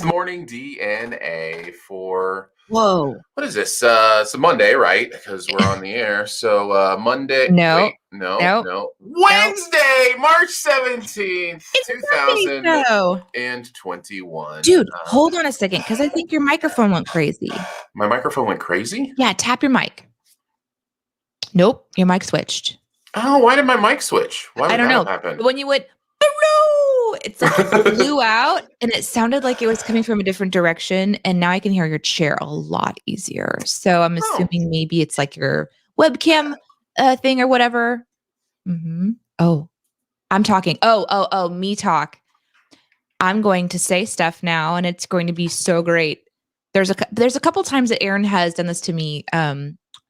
is Morning DNA for, Whoa. what is this? It's a Monday, right? Because we're on the air. So Monday. No. Wait, no. Wednesday, March 17th, It's a birthday show. 2021. Dude, hold on a second, because I think your microphone went crazy. My microphone went crazy? Yeah, tap your mic. Nope, your mic switched. Oh, why did my mic switch? Why would I don't that know. happen? When you went, no, it's like it blew out, and it sounded like it was coming from a different direction, and now I can hear your chair a lot easier. So I'm assuming maybe it's like your webcam thing or whatever. Mm-hmm. Oh, I'm talking. Oh, me talk. I'm going to say stuff now, and it's going to be so great. There's a couple times that Aaron has done this to me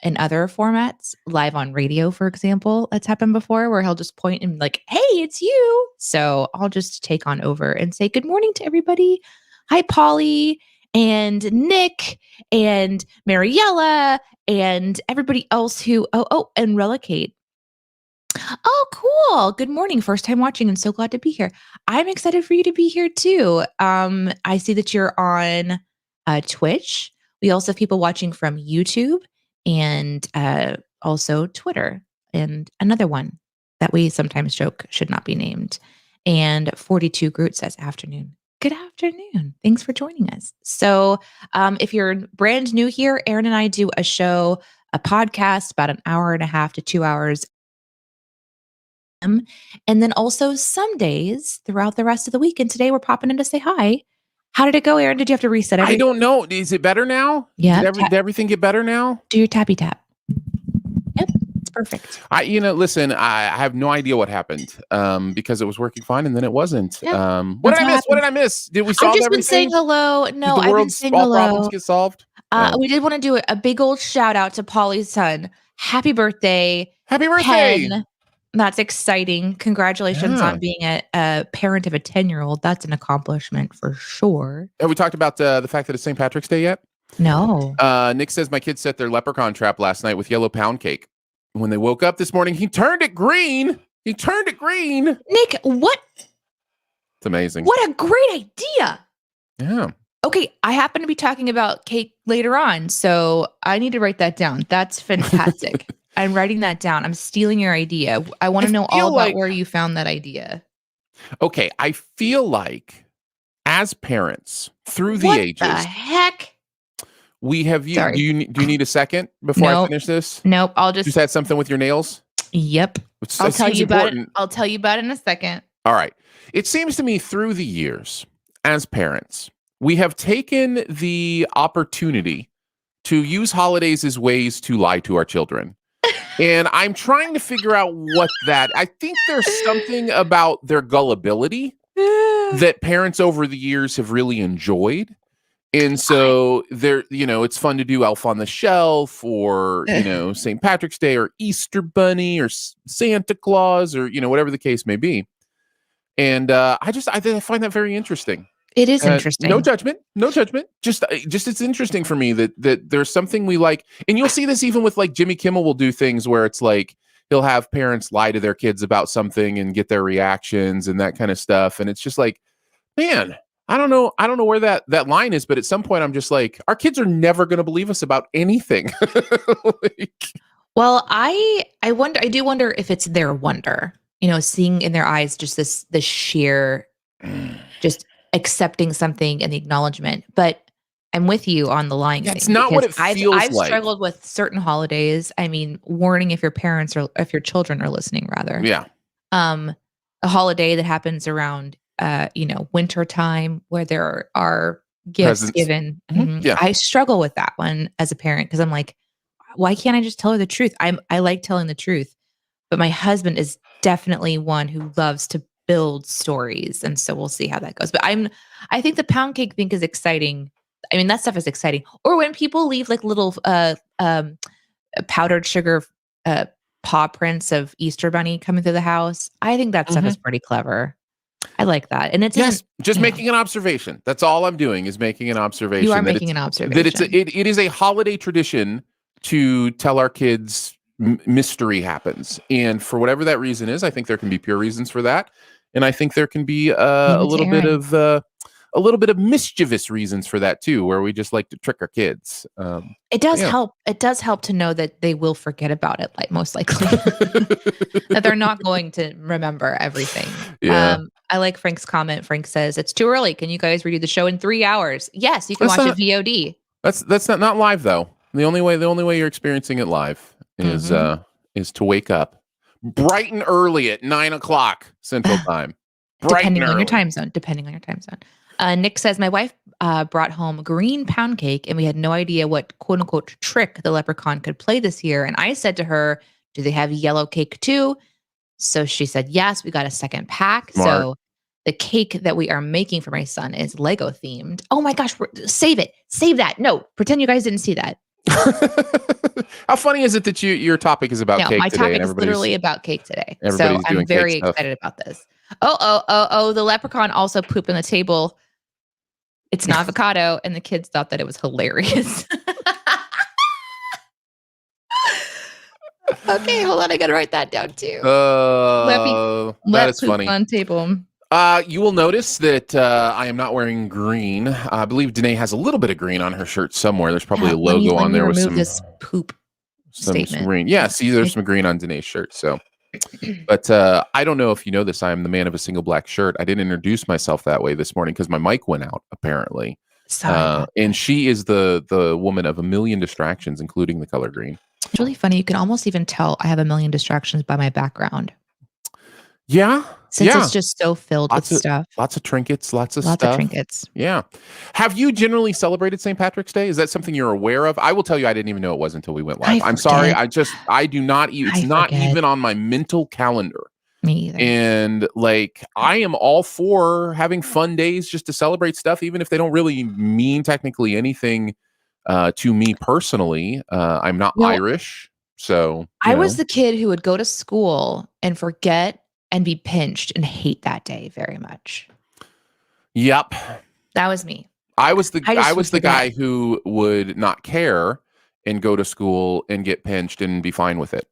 in other formats, live on radio, for example. That's happened before, where he'll just point and like, "Hey, it's you." So I'll just take on over and say good morning to everybody. Hi, Polly and Nick and Mariella and everybody else who and Relicate. Oh, cool. Good morning. First time watching and so glad to be here. I'm excited for you to be here too. I see that you're on Twitch. We also have people watching from YouTube and also Twitter and another one that we sometimes joke should not be named. And 42 Groot says afternoon. Good afternoon. Thanks for joining us. So if you're brand new here, Aaron and I do a show, a podcast, about an hour and a half to 2 hours. And then also some days throughout the rest of the week. And today we're popping in to say hi. How did it go, Aaron? Did you have to reset everything? I don't know. Is it better now? Yeah. Did everything get better now? Do your tappy tap. Yep. It's perfect. Listen, I have no idea what happened because it was working fine and then it wasn't. Yep. What did I miss? What did I miss? Did we solve I've just everything? been saying hello. No, Did the I've been world's saying all hello. problems get solved? We did want to do a big old shout out to Polly's son. Happy birthday. Happy birthday. Pen. That's exciting. Congratulations on being a parent of a 10-year-old. That's an accomplishment for sure. Have we talked about the fact that it's St. Patrick's Day yet? No. Nick says my kids set their leprechaun trap last night with yellow pound cake. When they woke up this morning, he turned it green. Nick, what? It's amazing. What a great idea. Yeah. Okay, I happen to be talking about cake later on, so I need to write that down. That's fantastic. I'm writing that down. I'm stealing your idea. I want to know all about where you found that idea. Okay, I feel like as parents through the ages. What the heck? We have you. Do you need a second before I finish this? Nope. I'll just had something with your nails. Yep. I'll tell you about it. I'll tell you about it in a second. All right. It seems to me through the years as parents, we have taken the opportunity to use holidays as ways to lie to our children. And I'm trying to figure out I think there's something about their gullibility that parents over the years have really enjoyed. And so it's fun to do Elf on the Shelf or, St. Patrick's Day or Easter Bunny or Santa Claus or, whatever the case may be. And I find that very interesting. It is interesting. No judgment. Just it's interesting for me that there's something we like. And you'll see this even with like Jimmy Kimmel will do things where it's like he'll have parents lie to their kids about something and get their reactions and that kind of stuff. And it's just like, man, I don't know where that line is, but at some point I'm just like, our kids are never going to believe us about anything. Well, I do wonder if it's their wonder, seeing in their eyes just this sheer just accepting something and the acknowledgement. But I'm with you on the lying thing. That's not what it feels like. I've struggled with certain holidays. I mean, warning if your children are listening, rather. Yeah. A holiday that happens around winter time where there are gifts Presents. given. Mm-hmm. Yeah. I struggle with that one as a parent because I'm like, why can't I just tell her the truth? I like telling the truth, but my husband is definitely one who loves to build stories, and so we'll see how that goes. But I think the pound cake thing is exciting. I mean, that stuff is exciting. Or when people leave like little powdered sugar paw prints of Easter Bunny coming through the house. I think that stuff is pretty clever. I like that. And it's making an observation. That's all I'm doing is making an observation. You are making an observation. That it is a holiday tradition to tell our kids mystery happens. And for whatever that reason is, I think there can be pure reasons for that. And I think there can be a little bit of a little bit of mischievous reasons for that too, where we just like to trick our kids. It does yeah. help. It does help to know that they will forget about it, like most likely. That they're not going to remember everything. Yeah. I like Frank's comment. Frank says, "It's too early. Can you guys redo the show in 3 hours?" Yes, you can That's watch not- it VOD. That's not live though. The only way you're experiencing it live is to wake up bright and early at 9:00 Central Time. Depending on your time zone. Nick says, my wife brought home green pound cake, and we had no idea what quote unquote trick the leprechaun could play this year. And I said to her, do they have yellow cake too? So she said, yes, we got a second pack. Smart. So the cake that we are making for my son is Lego themed. Oh my gosh, save it. Save that. No, pretend you guys didn't see that. How funny is it that your topic is about cake today? My topic is literally about cake today. So I'm very excited about this. Oh, the leprechaun also pooped on the table. It's an avocado, and the kids thought that it was hilarious. Okay, hold on. I gotta write that down too. That is funny. On table. You will notice that I am not wearing green. I believe Danae has a little bit of green on her shirt somewhere. There's probably a logo on there with some this poop statement. Green. Yeah, see, there's some green on Danae's shirt. So, but I don't know if you know this. I am the man of a single black shirt. I didn't introduce myself that way this morning because my mic went out apparently. Sorry. And she is the woman of a million distractions, including the color green. It's really funny. You can almost even tell I have a million distractions by my background. Yeah. Since it's just so filled with stuff. Lots of trinkets, lots of trinkets. Yeah. Have you generally celebrated St. Patrick's Day? Is that something you're aware of? I will tell you, I didn't even know it was until we went live. I'm sorry. I do not, it's not even on my mental calendar. Me either. And like, I am all for having fun days just to celebrate stuff, even if they don't really mean technically anything to me personally. I'm not Irish. So I was the kid who would go to school and forget and be pinched and hate that day very much. Yep. That was me. I was the guy who would not care and go to school and get pinched and be fine with it.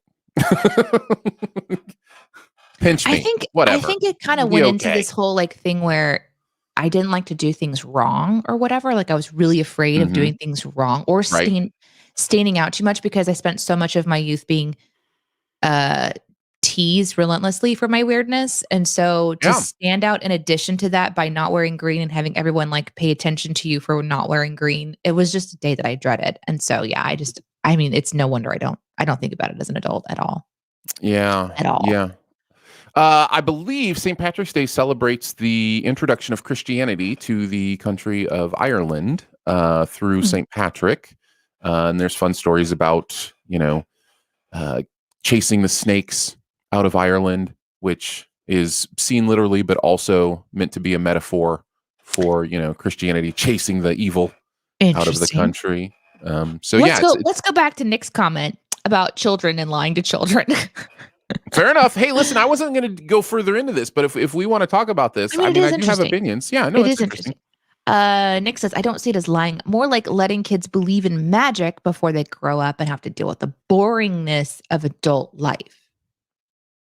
Pinch me. Whatever. I think it kind of went into this whole like thing where I didn't like to do things wrong or whatever. Like I was really afraid of doing things wrong or standing out too much because I spent so much of my youth being teased relentlessly for my weirdness. And so to stand out in addition to that by not wearing green and having everyone like pay attention to you for not wearing green, it was just a day that I dreaded. And so, yeah, I mean, it's no wonder I don't think about it as an adult at all. Yeah. At all. Yeah. I believe St. Patrick's Day celebrates the introduction of Christianity to the country of Ireland through St. Patrick. And there's fun stories about, chasing the snakes out of Ireland, which is seen literally, but also meant to be a metaphor for, Christianity chasing the evil out of the country. Let's go back to Nick's comment about children and lying to children. Fair enough. Hey, listen, I wasn't going to go further into this, but if we want to talk about this, I do have opinions. Yeah, no, it's interesting. Nick says, I don't see it as lying, more like letting kids believe in magic before they grow up and have to deal with the boringness of adult life.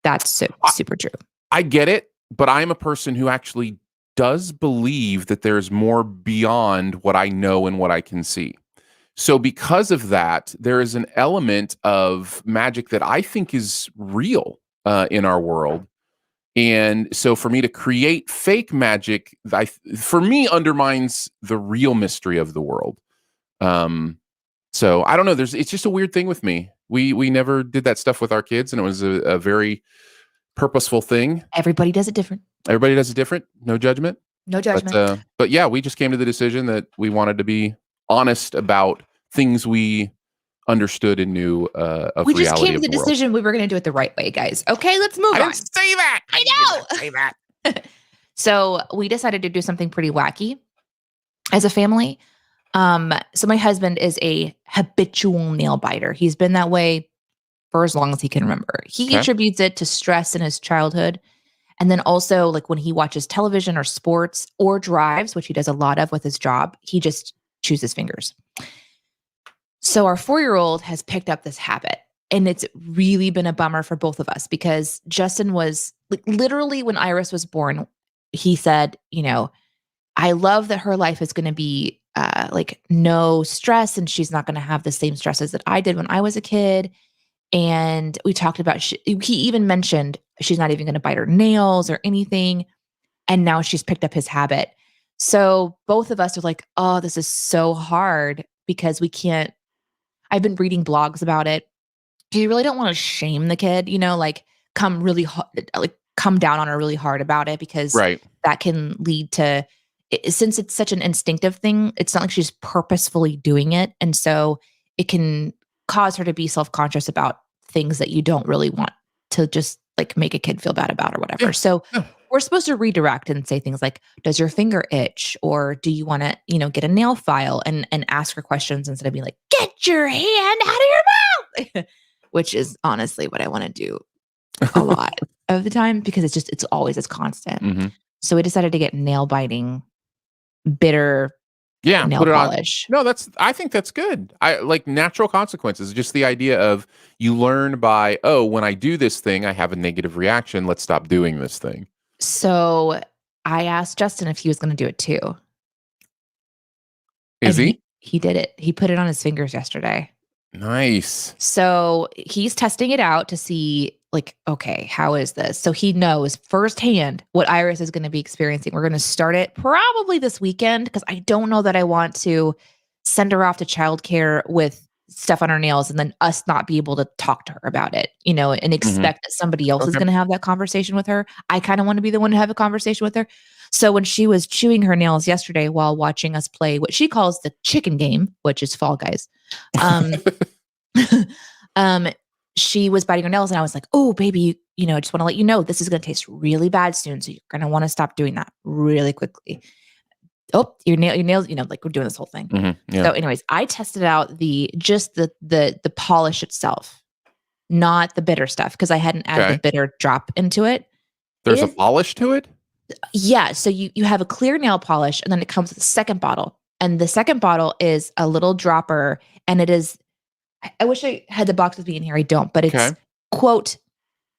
That's super true. I get it, but I'm a person who actually does believe that there's more beyond what I know and what I can see. So because of that, there is an element of magic that I think is real in our world. And so for me to create fake magic, for me, undermines the real mystery of the world. So I don't know. It's just a weird thing with me. We never did that stuff with our kids, and it was a very purposeful thing. Everybody does it different. No judgment. No judgment. But yeah, we just came to the decision that we wanted to be honest about things we understood and knew of reality. We just came to the decision we were going to do it the right way, guys. Okay, let's move on. I didn't say that. I know. Say that. So we decided to do something pretty wacky as a family. So my husband is a habitual nail biter. He's been that way for as long as he can remember. He attributes it to stress in his childhood. And then also like when he watches television or sports or drives, which he does a lot of with his job, he just chews his fingers. So our 4-year-old has picked up this habit, and it's really been a bummer for both of us because Justin was like, literally when Iris was born, he said, I love that her life is going to be like no stress, and she's not going to have the same stresses that I did when I was a kid. And we talked about, he even mentioned she's not even going to bite her nails or anything. And now she's picked up his habit. So both of us are like, oh, this is so hard because we can't. I've been reading blogs about it. You really don't want to shame the kid, like come really like come down on her really hard about it, because Right. that can lead to, since it's such an instinctive thing, it's not like she's purposefully doing it. And so it can cause her to be self-conscious about things that you don't really want to just like make a kid feel bad about or whatever. Yeah. So Yeah. we're supposed to redirect and say things like, does your finger itch? Or do you want to, get a nail file and ask her questions instead of being like, get your hand out of your mouth, which is honestly what I want to do a lot of the time, because it's always this constant. Mm-hmm. So we decided to get nail biting, bitter nail put it polish. On. No, I think that's good. I like natural consequences. Just the idea of you learn by, oh, when I do this thing, I have a negative reaction. Let's stop doing this thing. So I asked Justin if he was going to do it too. Is he? He did it. He put it on his fingers yesterday. Nice. So he's testing it out to see, like, okay, how is this? So he knows firsthand what Iris is going to be experiencing. We're going to start it probably this weekend, because I don't know that I want to send her off to childcare with stuff on her nails and then us not be able to talk to her about it, and expect that somebody else is going to have that conversation with her. I kind of want to be the one to have a conversation with her. So when she was chewing her nails yesterday while watching us play what she calls the chicken game, which is Fall Guys, she was biting her nails, and I was like, oh, baby, I just want to let you know this is going to taste really bad soon. So you're going to want to stop doing that really quickly. Oh, your nails, like we're doing this whole thing. Yeah. So anyways, I tested out the polish itself, not the bitter stuff, because I hadn't added the bitter drop into it. There's a polish to it? Yeah. So you have a clear nail polish, and then it comes with a second bottle. And the second bottle is a little dropper, and it is, I wish I had the box with me in here. I don't, but it's, quote,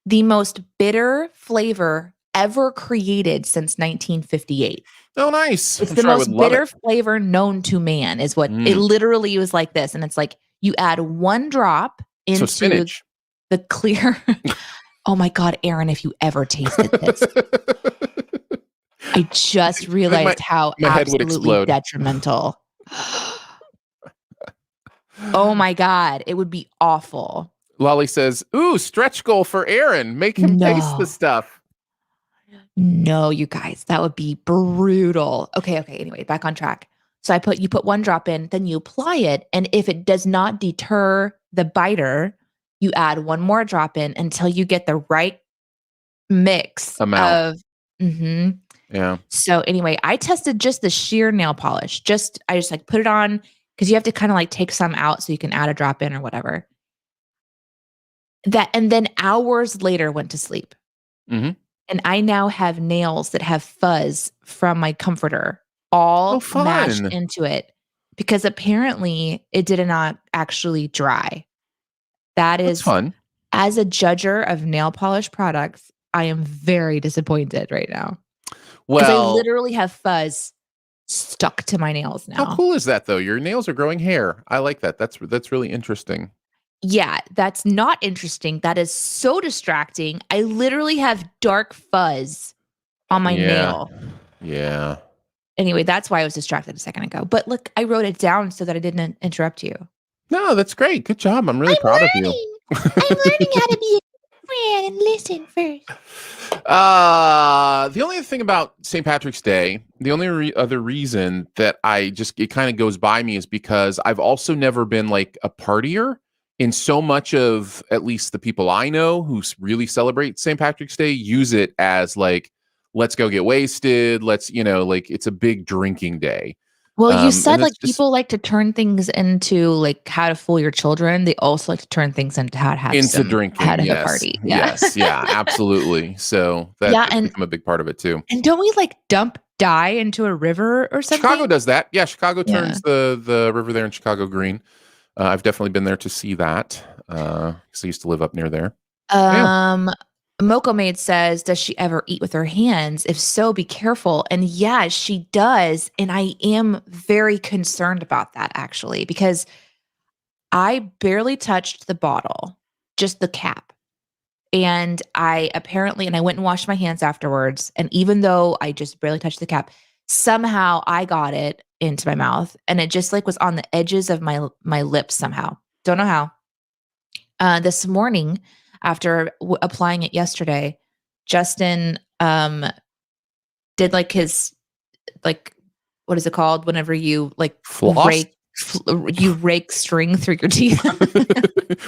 the most bitter flavor ever created since 1958. Oh, nice. It's the most bitter flavor known to man, is what it literally was like this. And it's like you add one drop into spinach. The clear. Oh my God, Aaron, if you ever tasted this. I just realized how absolutely detrimental. Oh my God, it would be awful. Lolly says, ooh, stretch goal for Aaron. Make him taste the stuff. No, you guys, that would be brutal. Okay. Anyway, back on track. So you put one drop in, then you apply it. And if it does not deter the biter, you add one more drop in until you get the right mix amount. Yeah. So anyway, I tested just the sheer nail polish. I just like put it on, because you have to kind of like take some out so you can add a drop in or whatever. And then hours later went to sleep. And I now have nails that have fuzz from my comforter all mashed into it, because apparently it did not actually dry. That's fun. As a judger of nail polish products, I am very disappointed right now. Because I literally have fuzz stuck to my nails now. How cool is that, though? Your nails are growing hair. I like that. That's really interesting. Yeah, that's not interesting. That is so distracting. I literally have dark fuzz on my nail. Yeah. Anyway, that's why I was distracted a second ago. But look, I wrote it down so that I didn't interrupt you. No, that's great. Good job. I'm really proud of you. I'm learning how to be a friend and listen first. The only thing about St. Patrick's Day, the only other reason that it kind of goes by me is because I've also never been like a partier. In so much of, at least the people I know who really celebrate St. Patrick's Day, use it as like, let's go get wasted. Let's, like it's a big drinking day. Well, you said like people like to turn things into like how to fool your children. They also like to turn things into how to have drinking. How to have a party. Yeah. Yes. Yeah, absolutely. So that's become a big part of it too. And don't we like dump dye into a river or something? Chicago does that. Yeah. Chicago turns the river there in Chicago green. I've definitely been there to see that. Because I used to live up near there. Mocha Maid says, does she ever eat with her hands? If so, be careful. And yeah, she does. And I am very concerned about that actually, because I barely touched the bottle, just the cap. And I went and washed my hands afterwards. And even though I just barely touched the cap, somehow I got it into my mouth and it just like was on the edges of my lips somehow. Don't know how. This morning, after applying it yesterday, Justin did like his like what is it called whenever you like Floss? you rake string through your teeth.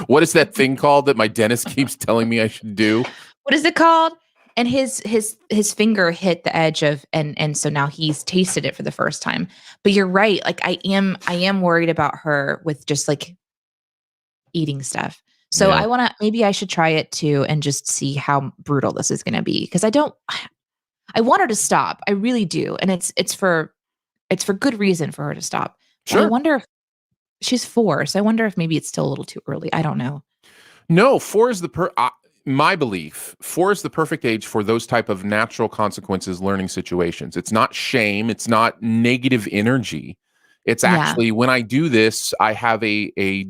What is that thing called that my dentist keeps telling me I should do? What is it called? And his finger hit the edge of and so now he's tasted it for the first time. But you're right, like I am worried about her with just like eating stuff. So Yeah. maybe I should try it too and just see how brutal this is going to be because I want her to stop. I really do. And it's for good reason for her to stop. But I Sure. wonder if she's 4, so I wonder if maybe it's still a little too early. I don't know. No, 4 is my belief. 4 is the perfect age for those type of natural consequences learning situations. It's not shame. It's not negative energy. It's Yeah. actually when I do this, I have a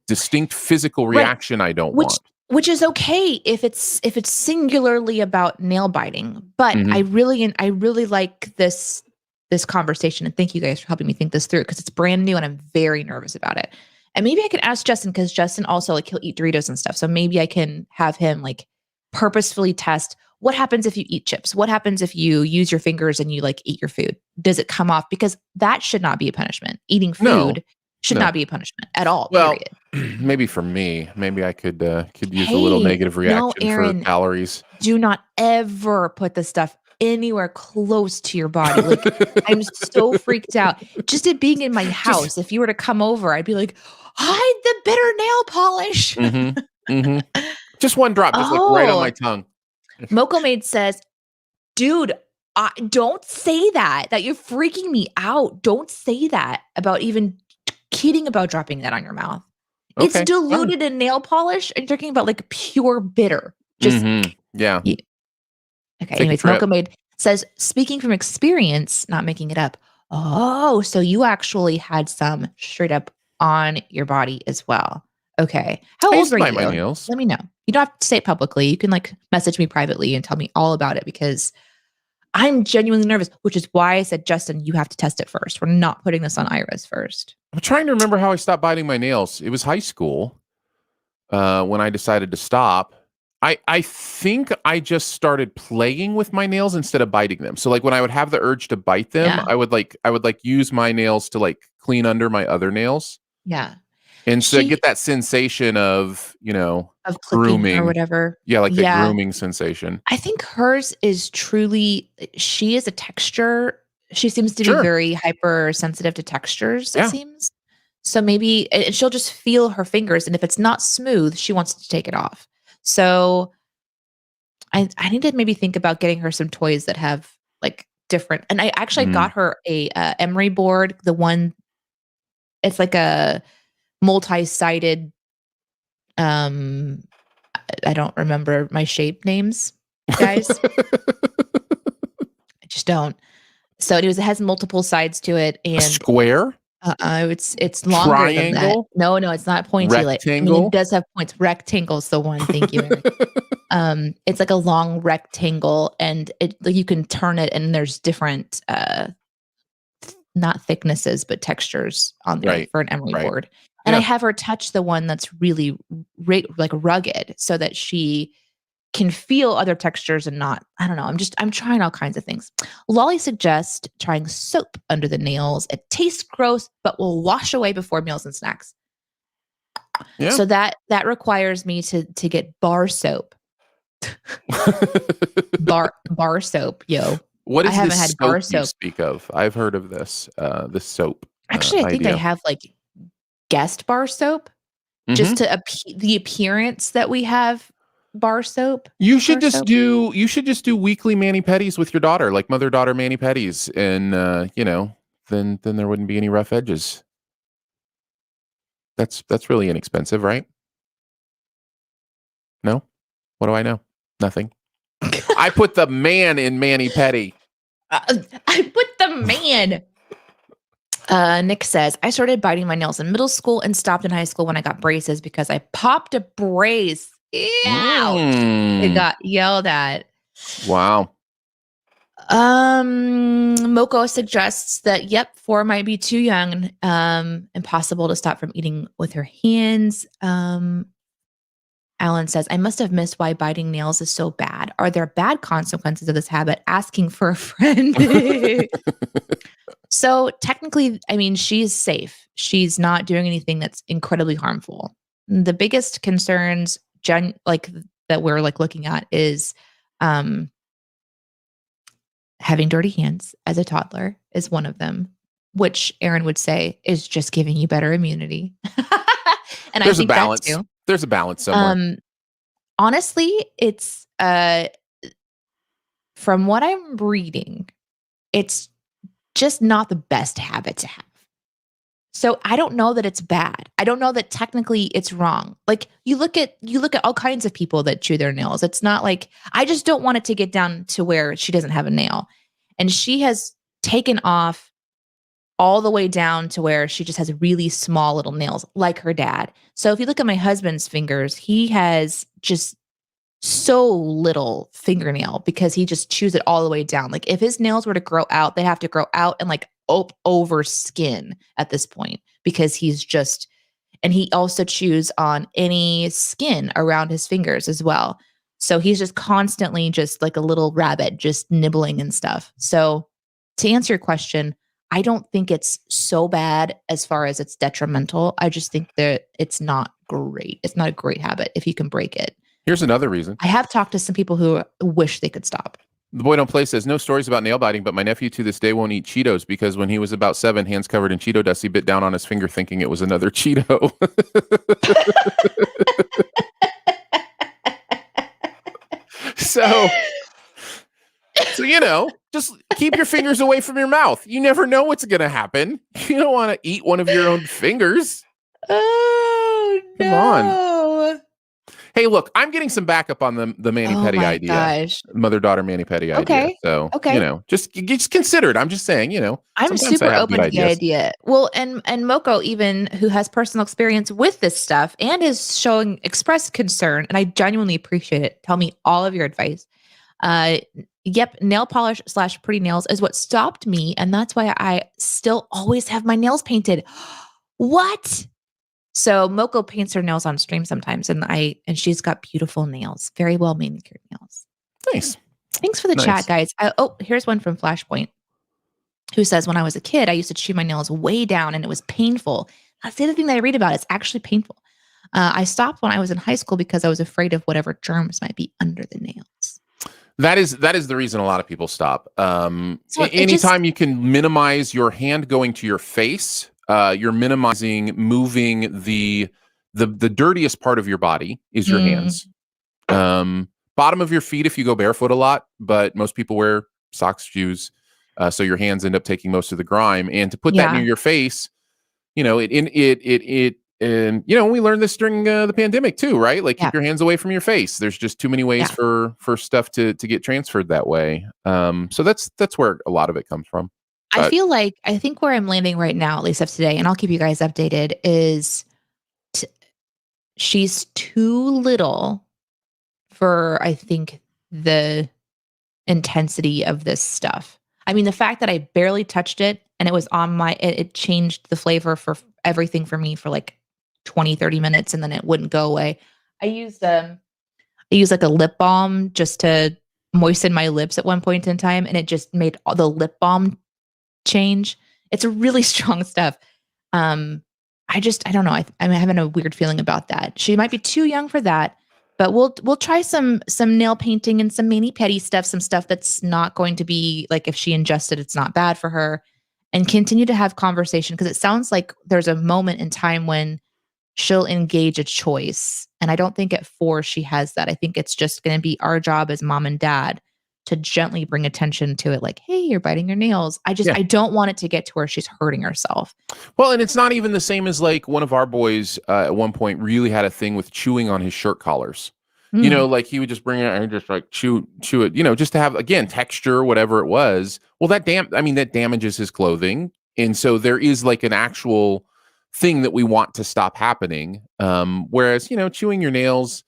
distinct physical Right. reaction I don't Which want. which is okay if it's singularly about nail biting. But Mhm. I really like this conversation and thank you guys for helping me think this through because it's brand new and I'm very nervous about it. And maybe I can ask Justin because Justin also like he'll eat Doritos and stuff. So maybe I can have him like purposefully test what happens if you eat chips? What happens if you use your fingers and you like eat your food? Does it come off? Because that should not be a punishment. Eating No, food should no. not be a punishment at all, Well, period. maybe for me, maybe I could use a little Hey, negative no, reaction for Aaron, calories. do not ever put this stuff anywhere close to your body. Like, I'm so freaked out. Just it being in my Just house, if you were to come over, I'd be like, hide the bitter nail polish. mhm. Mhm. Just one drop, just like right on my Oh, tongue. Mocha Maid says, dude, don't say that you're freaking me out. Don't say that about even kidding about dropping that on your mouth. It's Okay, fine. diluted in nail polish and you're talking about like pure bitter. Just Mhm. Yeah. yeah. Okay. Take a Anyways, trip. Mocha Maid says, speaking from experience, not making it up. Oh, so you actually had some straight up on your body as well. Okay. How I old used to were bite my you? nails. Let me know. You don't have to say it publicly. You can like message me privately and tell me all about it because I'm genuinely nervous, which is why I said, Justin, you have to test it first. We're not putting this on Iris first. I'm trying to remember how I stopped biting my nails. It was high school, when I decided to stop. I think I just started playing with my nails instead of biting them. So, like, when I would have the urge to bite them, Yeah. I would, like, use my nails to, like, clean under my other nails. Yeah. And so I She get that sensation of, of clicking or grooming. whatever. Yeah, like the Yeah. grooming sensation. I think hers is truly she is a texture. She seems to be Sure. very hypersensitive to textures, it Yeah. seems. So maybe and she'll just feel her fingers, and if it's not smooth, she wants to take it off. So I need to maybe think about getting her some toys that have like different. And I actually Mm. got her a emery board, the one it's like a multi-sided. Um, I don't remember my shape names, guys. I just don't. So it has multiple sides to it, A and square? it's longer than that. Triangle? No, it's not pointy. Like I mean, it Rectangle? does have points. Rectangle's the one. Thank you, Eric. It's like a long rectangle, and it like you can turn it, and there's different not thicknesses but textures on there Right. for an emery Right. board. And I Yeah. have her touch the one that's really like rugged, so that she can feel other textures and not, I don't know. I'm trying all kinds of things. Lolly suggests trying soap under the nails. It tastes gross, but will wash away before meals and snacks. Yeah. So that requires me to get bar soap. Bar soap, yo. What I is haven't this had soap bar you soap. speak of? I've heard of this soap, Actually, I think I idea. have like guest bar soap Mhm. just to the appearance that we have bar soap. You should Bar just soap. do weekly mani-pedis with your daughter, like mother-daughter mani-pedis, and, then there wouldn't be any rough edges. That's really inexpensive, right? No? What do I know? Nothing. I put the man in mani-pedi. I put the man. Nick says, I started biting my nails in middle school and stopped in high school when I got braces because I popped a brace. Ouch. It got yelled at. Wow. Moko suggests that, yep, 4 might be too young, impossible to stop from eating with her hands. Alan says, I must have missed why biting nails is so bad. Are there bad consequences of this habit? Asking for a friend. So technically, I mean, she's safe. She's not doing anything that's incredibly harmful. The biggest concerns, that we're like looking at is having dirty hands as a toddler is one of them, which Aaron would say is just giving you better immunity. And There's I think a balance. that too. There's a balance somewhere. Honestly, it's from what I'm reading, it's just not the best habit to have. So I don't know that it's bad. I don't know that technically it's wrong. Like you look at all kinds of people that chew their nails. It's not like, I just don't want it to get down to where she doesn't have a nail. And she has taken off all the way down to where she just has really small little nails like her dad. So if you look at my husband's fingers, he has just so little fingernail because he just chews it all the way down. Like if his nails were to grow out, they have to grow out and like over skin at this point because he's just, and he also chews on any skin around his fingers as well. So he's just constantly just like a little rabbit, just nibbling and stuff. So to answer your question, I don't think it's so bad as far as it's detrimental. I just think that it's not great. It's not a great habit if you can break it. Here's another reason. I have talked to some people who wish they could stop. The Boy Don't Play says, no stories about nail biting, but my nephew to this day won't eat Cheetos because when he was about 7, hands covered in Cheeto dust, he bit down on his finger thinking it was another Cheeto. So, just keep your fingers away from your mouth. You never know what's going to happen. You don't want to eat one of your own fingers. Oh, no. Come on. Hey, look, I'm getting some backup on the mani-pedi idea. Gosh. Mother-daughter mani-pedi idea. So, just consider it. I'm just saying, I'm super open to the idea. Well, and Moko, even who has personal experience with this stuff and is showing expressed concern, and I genuinely appreciate it. Tell me all of your advice. Yep, nail polish / pretty nails is what stopped me, and that's why I still always have my nails painted. What? So Moko paints her nails on stream sometimes, and she's got beautiful nails, very well manicured nails. Nice. Thanks for the chat, guys. Here's one from Flashpoint, who says, when I was a kid, I used to chew my nails way down, and it was painful. That's the other thing that I read about. It's actually painful. I stopped when I was in high school because I was afraid of whatever germs might be under the nails. That is the reason a lot of people stop. Anytime you can minimize your hand going to your face, you're minimizing moving the dirtiest part of your body is your hands. Bottom of your feet if you go barefoot a lot, but most people wear socks, shoes, so your hands end up taking most of the grime. And to put that near your face, we learned this during the pandemic too, right? Like keep your hands away from your face. There's just too many ways for stuff to get transferred that way. So that's where a lot of it comes from. I feel like, I think where I'm landing right now, at least of today, and I'll keep you guys updated, is she's too little for, I think, the intensity of this stuff. I mean, the fact that I barely touched it and it was on it changed the flavor for everything for me for like 20, 30 minutes, and then it wouldn't go away. I used like a lip balm just to moisten my lips at one point in time, and it just made all the lip balm change. It's a really strong stuff. I don't know. I'm having a weird feeling about that. She might be too young for that, but we'll try some nail painting and some mani-pedi stuff, some stuff that's not going to be like, if she ingested, it's not bad for her, and continue to have conversation. Cause it sounds like there's a moment in time when she'll engage a choice. And I don't think at 4 she has that. I think it's just going to be our job as mom and dad to gently bring attention to it. Like, hey, you're biting your nails. I don't want it to get to where she's hurting herself. Well, and it's not even the same as like one of our boys at one point really had a thing with chewing on his shirt collars. Like he would just bring it out and just like chew it, just to have, again, texture, whatever it was. Well, that damages his clothing. And so there is like an actual thing that we want to stop happening. Whereas, chewing your nails,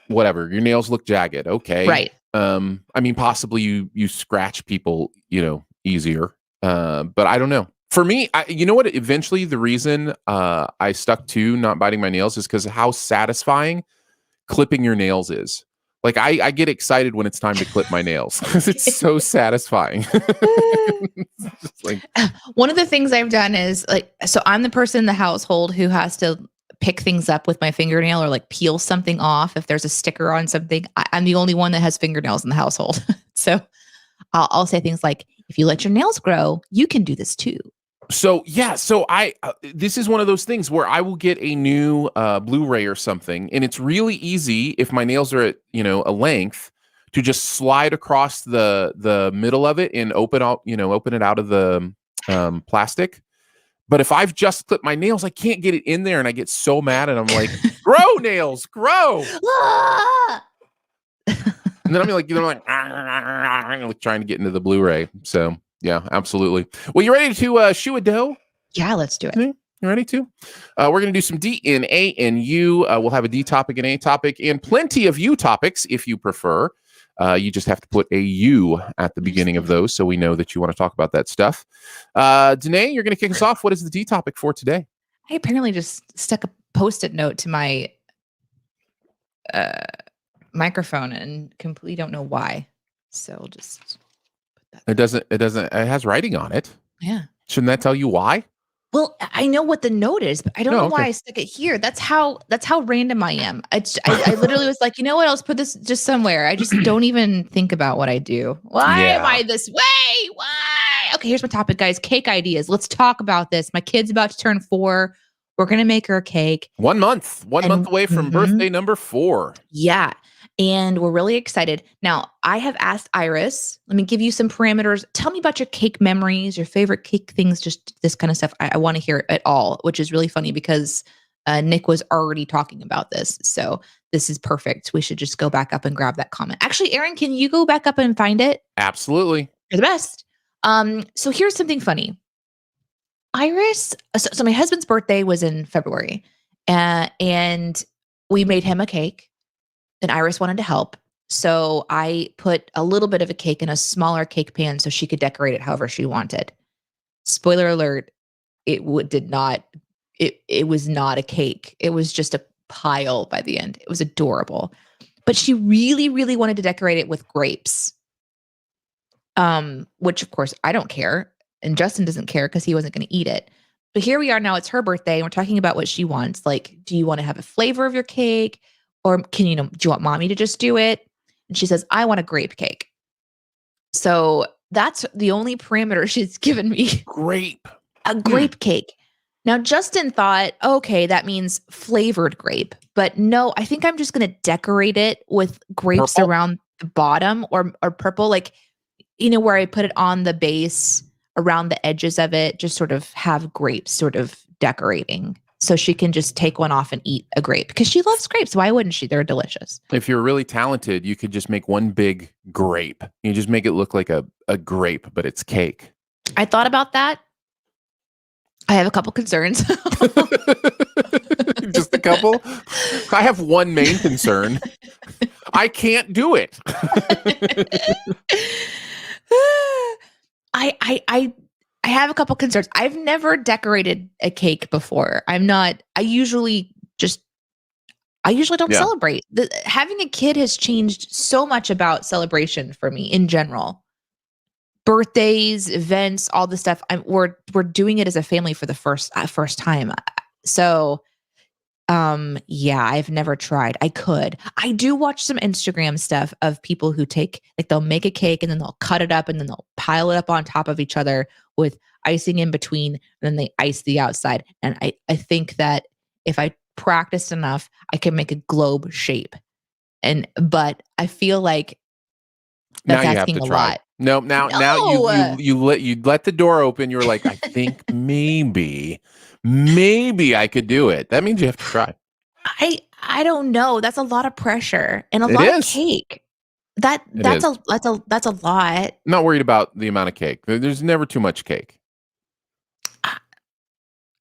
whatever, your nails look jagged. Okay. Right. Possibly you scratch people, easier. But I don't know. For me, you know what? Eventually, the reason I stuck to not biting my nails is because of how satisfying clipping your nails is. Like I get excited when it's time to clip my nails because it's so satisfying. One of the things I've done is so I'm the person in the household who has to pick things up with my fingernail or like peel something off if there's a sticker on something. I'm the only one that has fingernails in the household. So I'll say things like, if you let your nails grow, you can do this too. So yeah, I this is one of those things where I will get a new Blu-ray or something, and it's really easy if my nails are at a length to just slide across the middle of it and open it out of the plastic. But if I've just clipped my nails, I can't get it in there, and I get so mad, and I'm like, "Grow nails, grow!" And then I'm like, like trying to get into the Blu-ray. So. Yeah, absolutely. Well, you ready to shoe a dough? Yeah, let's do it. You ready to? We're going to do some D and A and U. We'll have a D topic and A topic and plenty of U topics if you prefer. You just have to put a U at the beginning of those so we know that you want to talk about that stuff. Danae, you're going to kick us off. What is the D topic for today? I apparently just stuck a Post-it note to my microphone and completely don't know why. So we'll just... It has writing on it. Yeah. Shouldn't that tell you why? Well, I know what the note is, but I don't know why I stuck it here. That's how random I am. I literally was like, you know what? I'll just put this just somewhere. I just don't even think about what I do. Why am I this way? Why? Okay, here's my topic, guys. Cake ideas. Let's talk about this. My kid's about to turn 4. We're going to make her a cake. 1 month. One month away from birthday number 4. Yeah. And we're really excited. Now, I have asked Iris, let me give you some parameters. Tell me about your cake memories, your favorite cake things, just this kind of stuff. I want to hear it all, which is really funny because Nick was already talking about this. So this is perfect. We should just go back up and grab that comment. Actually, Aaron, can you go back up and find it? Absolutely. You're the best. So here's something funny. Iris, so my husband's birthday was in February, and we made him a cake. And Iris wanted to help. So I put a little bit of a cake in a smaller cake pan so she could decorate it however she wanted. Spoiler alert, it was not a cake. It was just a pile by the end. It was adorable. But she really, really wanted to decorate it with grapes. Which of course I don't care. And Justin doesn't care because he wasn't going to eat it. But here we are now, it's her birthday, and we're talking about what she wants. Like, do you want to have a flavor of your cake? Or do you want mommy to just do it? And she says, I want a grape cake. So that's the only parameter she's given me. A grape cake. Now, Justin thought, okay, that means flavored grape. But no, I think I'm just going to decorate it with grapes purple around the bottom or purple, like, where I put it on the base around the edges of it, just sort of have grapes sort of decorating. So she can just take one off and eat a grape because she loves grapes. Why wouldn't she? They're delicious. If you're really talented, you could just make one big grape. You just make it look like a grape, but it's cake. I thought about that. I have a couple concerns. Just a couple? I have one main concern. I can't do it. I have a couple concerns. I've never decorated a cake before. I usually don't celebrate. Having a kid has changed so much about celebration for me in general. Birthdays, events, all this stuff. We're doing it as a family for the first time. So, I've never tried. I do watch some Instagram stuff of people who they'll make a cake and then they'll cut it up and then they'll pile it up on top of each other with icing in between, and then they ice the outside. And I think that if I practiced enough, I can make a globe shape. But I feel like that's asking a lot. No, now you let the door open. You're like, I think maybe I could do it. That means you have to try. I don't know. That's a lot of pressure and a It lot of is. cake. It That's is. that's a lot. Not worried about the amount of cake. There's never too much cake.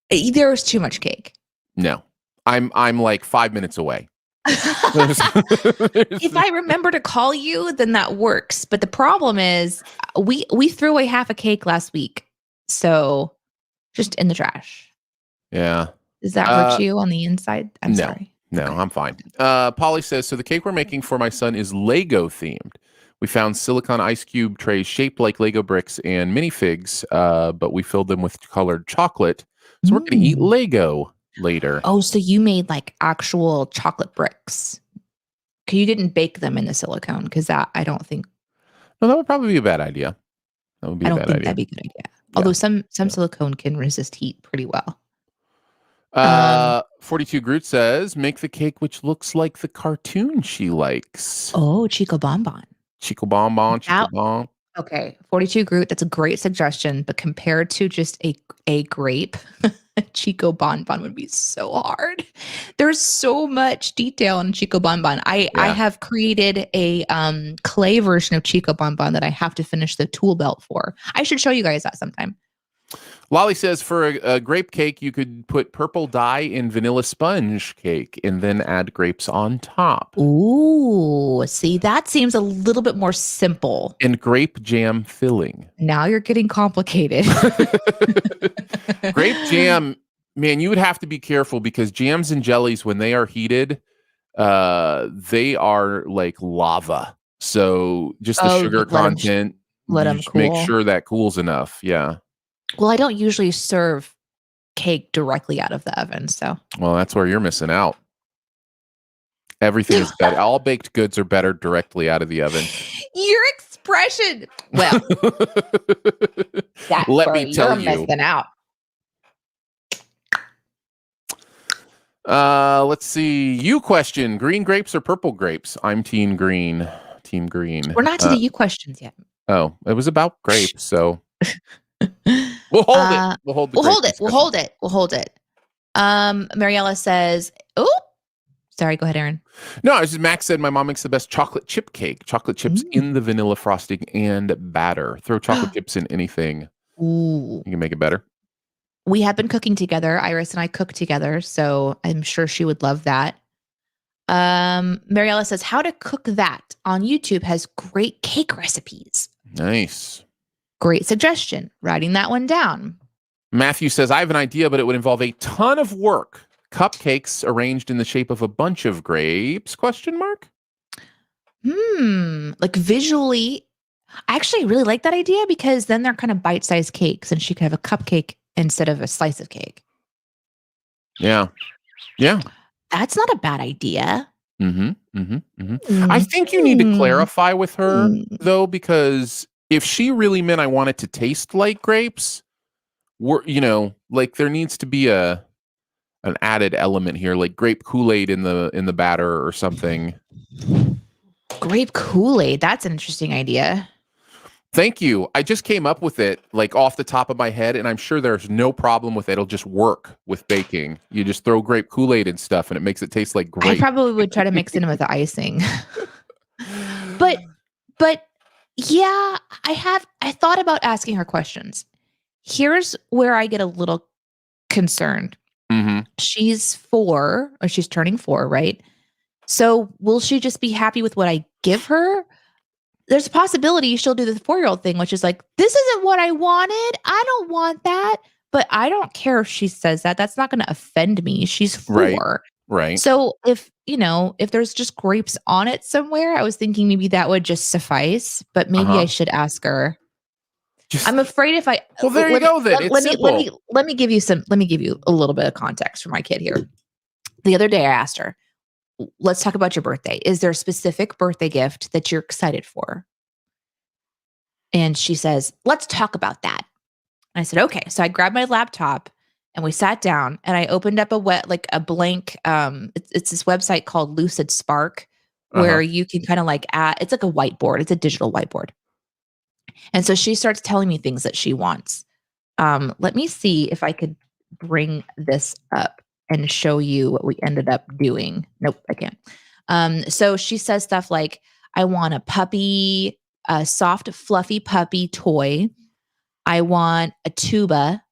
There's too much cake. No. I'm like 5 minutes away. If I remember to call you, then that works. But the problem is we threw away half a cake last week. So just in the trash. Yeah. Does that hurt you on the inside? I'm No. sorry. No, I'm fine. Polly says, so the cake we're making for my son is Lego themed. We found silicone ice cube trays shaped like Lego bricks and minifigs, but we filled them with colored chocolate. So we're going to eat Lego later. Oh, so you made like actual chocolate bricks. You didn't bake them in the silicone because that I don't think. No, that would probably be a bad idea. That would be a bad idea. That'd be a good idea. Although some silicone can resist heat pretty well. 42 Groot says, make the cake which looks like the cartoon she likes. Oh, Chico Bonbon. Chico Bonbon, Chico Bon. Okay, 42 Groot, that's a great suggestion, but compared to just a grape, Chico Bonbon would be so hard. There's so much detail in Chico Bonbon. I have created a clay version of Chico Bonbon that I have to finish the tool belt for. I should show you guys that sometime. Lolly says for a grape cake, you could put purple dye in vanilla sponge cake and then add grapes on top. Ooh, see, that seems a little bit more simple. And grape jam filling. Now you're getting complicated. Grape jam, man, you would have to be careful because jams and jellies, when they are heated, they are like lava. So just the sugar content, let them cool. Make sure that cools enough. Yeah. Well, I don't usually serve cake directly out of the oven, so. Well, that's where you're missing out. Everything is better. All baked goods are better directly out of the oven. Your expression. Well, that's let me tell you're missing out. Let's see. You question: green grapes or purple grapes? I'm team green. Team green. We're not to the you questions yet. Oh, it was about grapes, so. We'll hold it. We'll hold it. Mariella says, oh, sorry. Go ahead, Aaron. No, Max said my mom makes the best chocolate chip cake. Chocolate chips in the vanilla frosting and batter. Throw chocolate chips in anything. Ooh. You can make it better. We have been cooking together. Iris and I cook together, so I'm sure she would love that. Mariella says, how to cook that on YouTube has great cake recipes. Nice. Great suggestion. Writing that one down. Matthew says, I have an idea, but it would involve a ton of work. Cupcakes arranged in the shape of a bunch of grapes? ? Like visually, I actually really like that idea because then they're kind of bite-sized cakes and she could have a cupcake instead of a slice of cake. Yeah. Yeah. That's not a bad idea. I think you need to clarify with her, though, because if she really meant I want it to taste like grapes, like there needs to be an added element here, like grape Kool-Aid in the batter or something. Grape Kool-Aid, that's an interesting idea. Thank you. I just came up with it like off the top of my head, and I'm sure there's no problem with it. It'll just work with baking. You just throw grape Kool-Aid and stuff, and it makes it taste like grape. I probably would try to mix it in with the icing. But yeah, I thought about asking her questions. Here's where I get a little concerned. She's 4, or she's turning 4, right? So will she just be happy with what I give her? There's a possibility she'll do the 4-year-old thing, which is like, this isn't what I wanted. I don't want that. But I don't care if she says that. That's not going to offend me. She's 4. Right. So if there's just grapes on it somewhere, I was thinking maybe that would just suffice. But maybe I should ask her. I'm afraid if I well, there you go. Then let me give you a little bit of context for my kid here. The other day I asked her, let's talk about your birthday. Is there a specific birthday gift that you're excited for? And she says, let's talk about that. And I said, okay. So I grabbed my laptop and we sat down and I opened up a blank. It's this website called Lucid Spark where you can kind of like add, it's like a whiteboard. It's a digital whiteboard. And so she starts telling me things that she wants. Let me see if I could bring this up and show you what we ended up doing. Nope, I can't. So she says stuff like, I want a puppy, a soft, fluffy puppy toy. I want a tuba.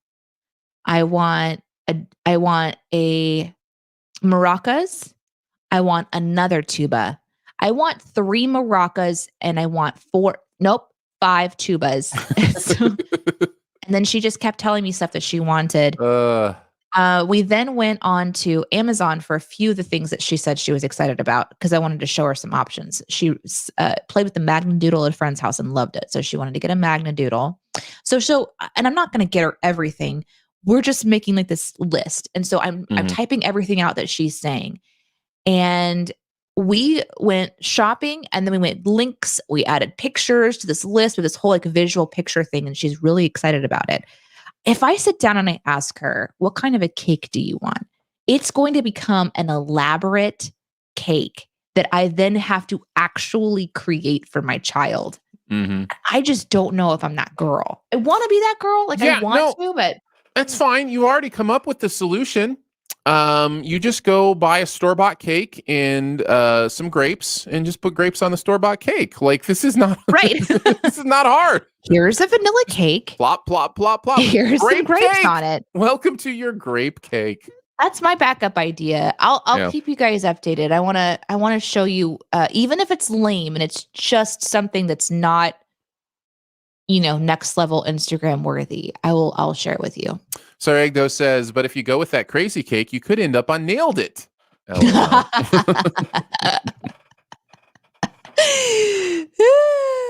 I want a maracas. I want another tuba. I want 3 maracas and I want 5 tubas. And then she just kept telling me stuff that she wanted. We then went on to Amazon for a few of the things that she said she was excited about because I wanted to show her some options. She played with the Magnadoodle at a friend's house and loved it. So she wanted to get a Magnadoodle. And I'm not going to get her everything. We're just making like this list. And so I'm typing everything out that she's saying. And we went shopping and then we went links. We added pictures to this list with this whole like visual picture thing. And she's really excited about it. If I sit down and I ask her, what kind of a cake do you want? It's going to become an elaborate cake that I then have to actually create for my child. I just don't know if I'm that girl. I want to be that girl. Like I want to, but that's fine. You already come up with the solution. You just go buy a store-bought cake and some grapes and just put grapes on the store-bought cake. Like this is not right. This is not hard. Here's a vanilla cake. Plop, plop, plop, plop. Here's some grapes on it. Welcome to your grape cake. That's my backup idea. I'll keep you guys updated. I wanna show you, even if it's lame and it's just something that's not, next level Instagram worthy. I'll share it with you. So Egdo says, but if you go with that crazy cake, you could end up on Nailed It.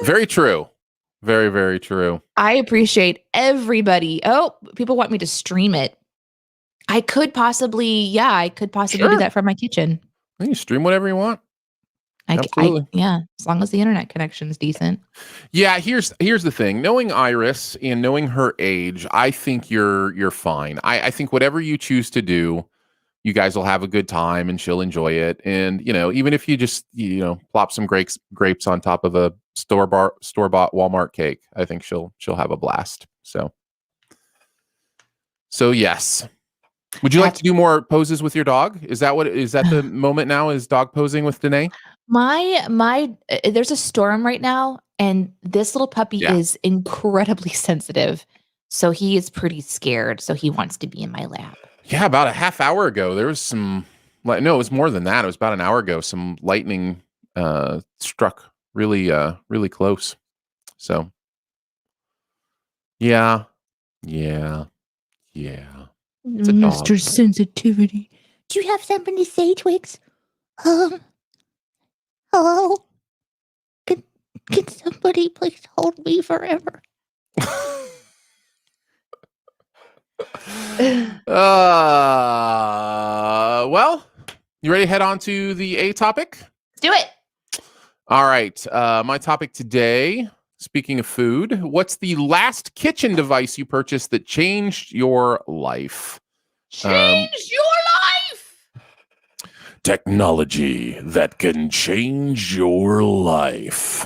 Very true. Very, very true. I appreciate everybody. Oh, people want me to stream it. I could possibly do that from my kitchen. You stream whatever you want. Absolutely. As long as the internet connection is decent. Yeah, here's the thing. Knowing Iris and knowing her age, I think you're fine. I think whatever you choose to do, you guys will have a good time and she'll enjoy it. And even if you just plop some grapes on top of a store-bought Walmart cake, I think she'll have a blast. So yes. Would you like to do more poses with your dog? Is that the moment now? Is dog posing with Danae? There's a storm right now, and this little puppy is incredibly sensitive. So he is pretty scared. So he wants to be in my lap. Yeah, about a half hour ago, there was some. No, it was more than that. It was about an hour ago. Some lightning struck really close. So, yeah. Mr. Sensitivity. Do you have something to say, Twix? Hello? Can somebody please hold me forever? Well, you ready to head on to the A topic? Let's do it. All right. My topic today, speaking of food, what's the last kitchen device you purchased that changed your life? Changed your life? Technology that can change your life.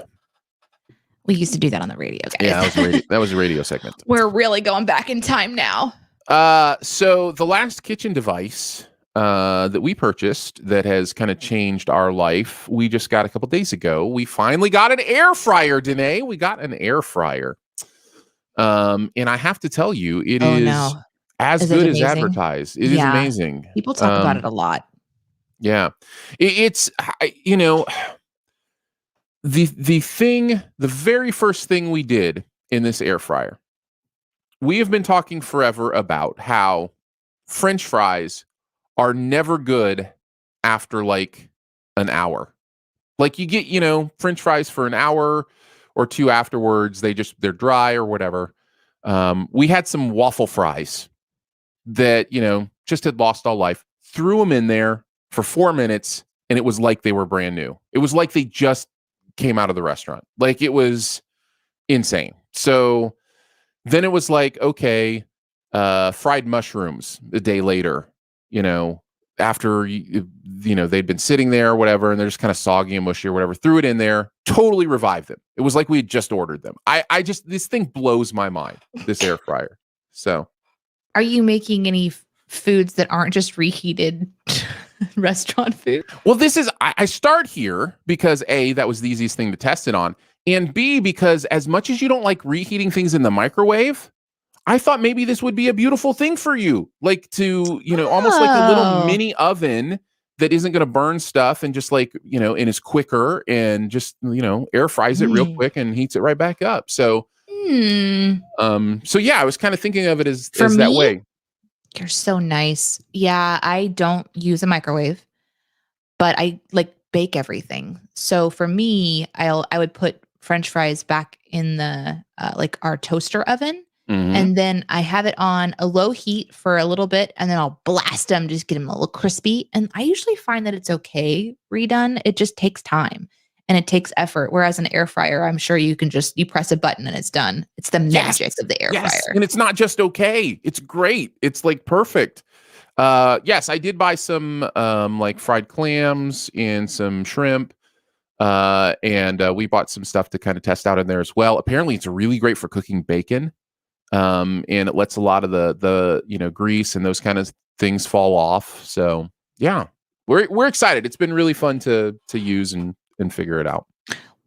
We used to do that on the radio, guys. Yeah, that was a radio segment. We're really going back in time now. So the last kitchen device that we purchased that has kind of changed our life, we just got a couple days ago. We finally got an air fryer, Danae. We got an air fryer. And I have to tell you, it is as good as advertised. It is amazing. People talk about it a lot. Yeah. It's the very first thing we did in this air fryer, we have been talking forever about how French fries are never good after like an hour. Like you get, French fries for an hour or two afterwards, they're dry or whatever. We had some waffle fries that, just had lost all life, threw them in there for 4 minutes, and it was like they were brand new. It was like they just came out of the restaurant. Like it was insane. So then it was like, okay, fried mushrooms a day later, after, they'd been sitting there or whatever, and they're just kind of soggy and mushy or whatever, threw it in there, totally revived them. It was like we had just ordered them. This thing blows my mind, this air fryer. So are you making any foods that aren't just reheated restaurant food. Well, I start here because A, that was the easiest thing to test it on. And B, because as much as you don't like reheating things in the microwave, I thought maybe this would be a beautiful thing for you. Like to, almost like a little mini oven that isn't going to burn stuff and just like, and is quicker and just, air fries it real quick and heats it right back up. So, so yeah, I was kind of thinking of it as that way. You're so nice. Yeah, I don't use a microwave, but I like bake everything. So for me, I would put French fries back in the like our toaster oven, and then I have it on a low heat for a little bit, and then I'll blast them, just get them a little crispy. And I usually find that it's okay redone. It just takes time and it takes effort. Whereas an air fryer, I'm sure you press a button and it's done. It's the magic of the air fryer. And it's not just okay. It's great. It's like perfect. Yes, I did buy some like fried clams and some shrimp. And we bought some stuff to kind of test out in there as well. Apparently it's really great for cooking bacon. And it lets a lot of the grease and those kind of things fall off. So yeah, we're excited. It's been really fun to use and figure it out.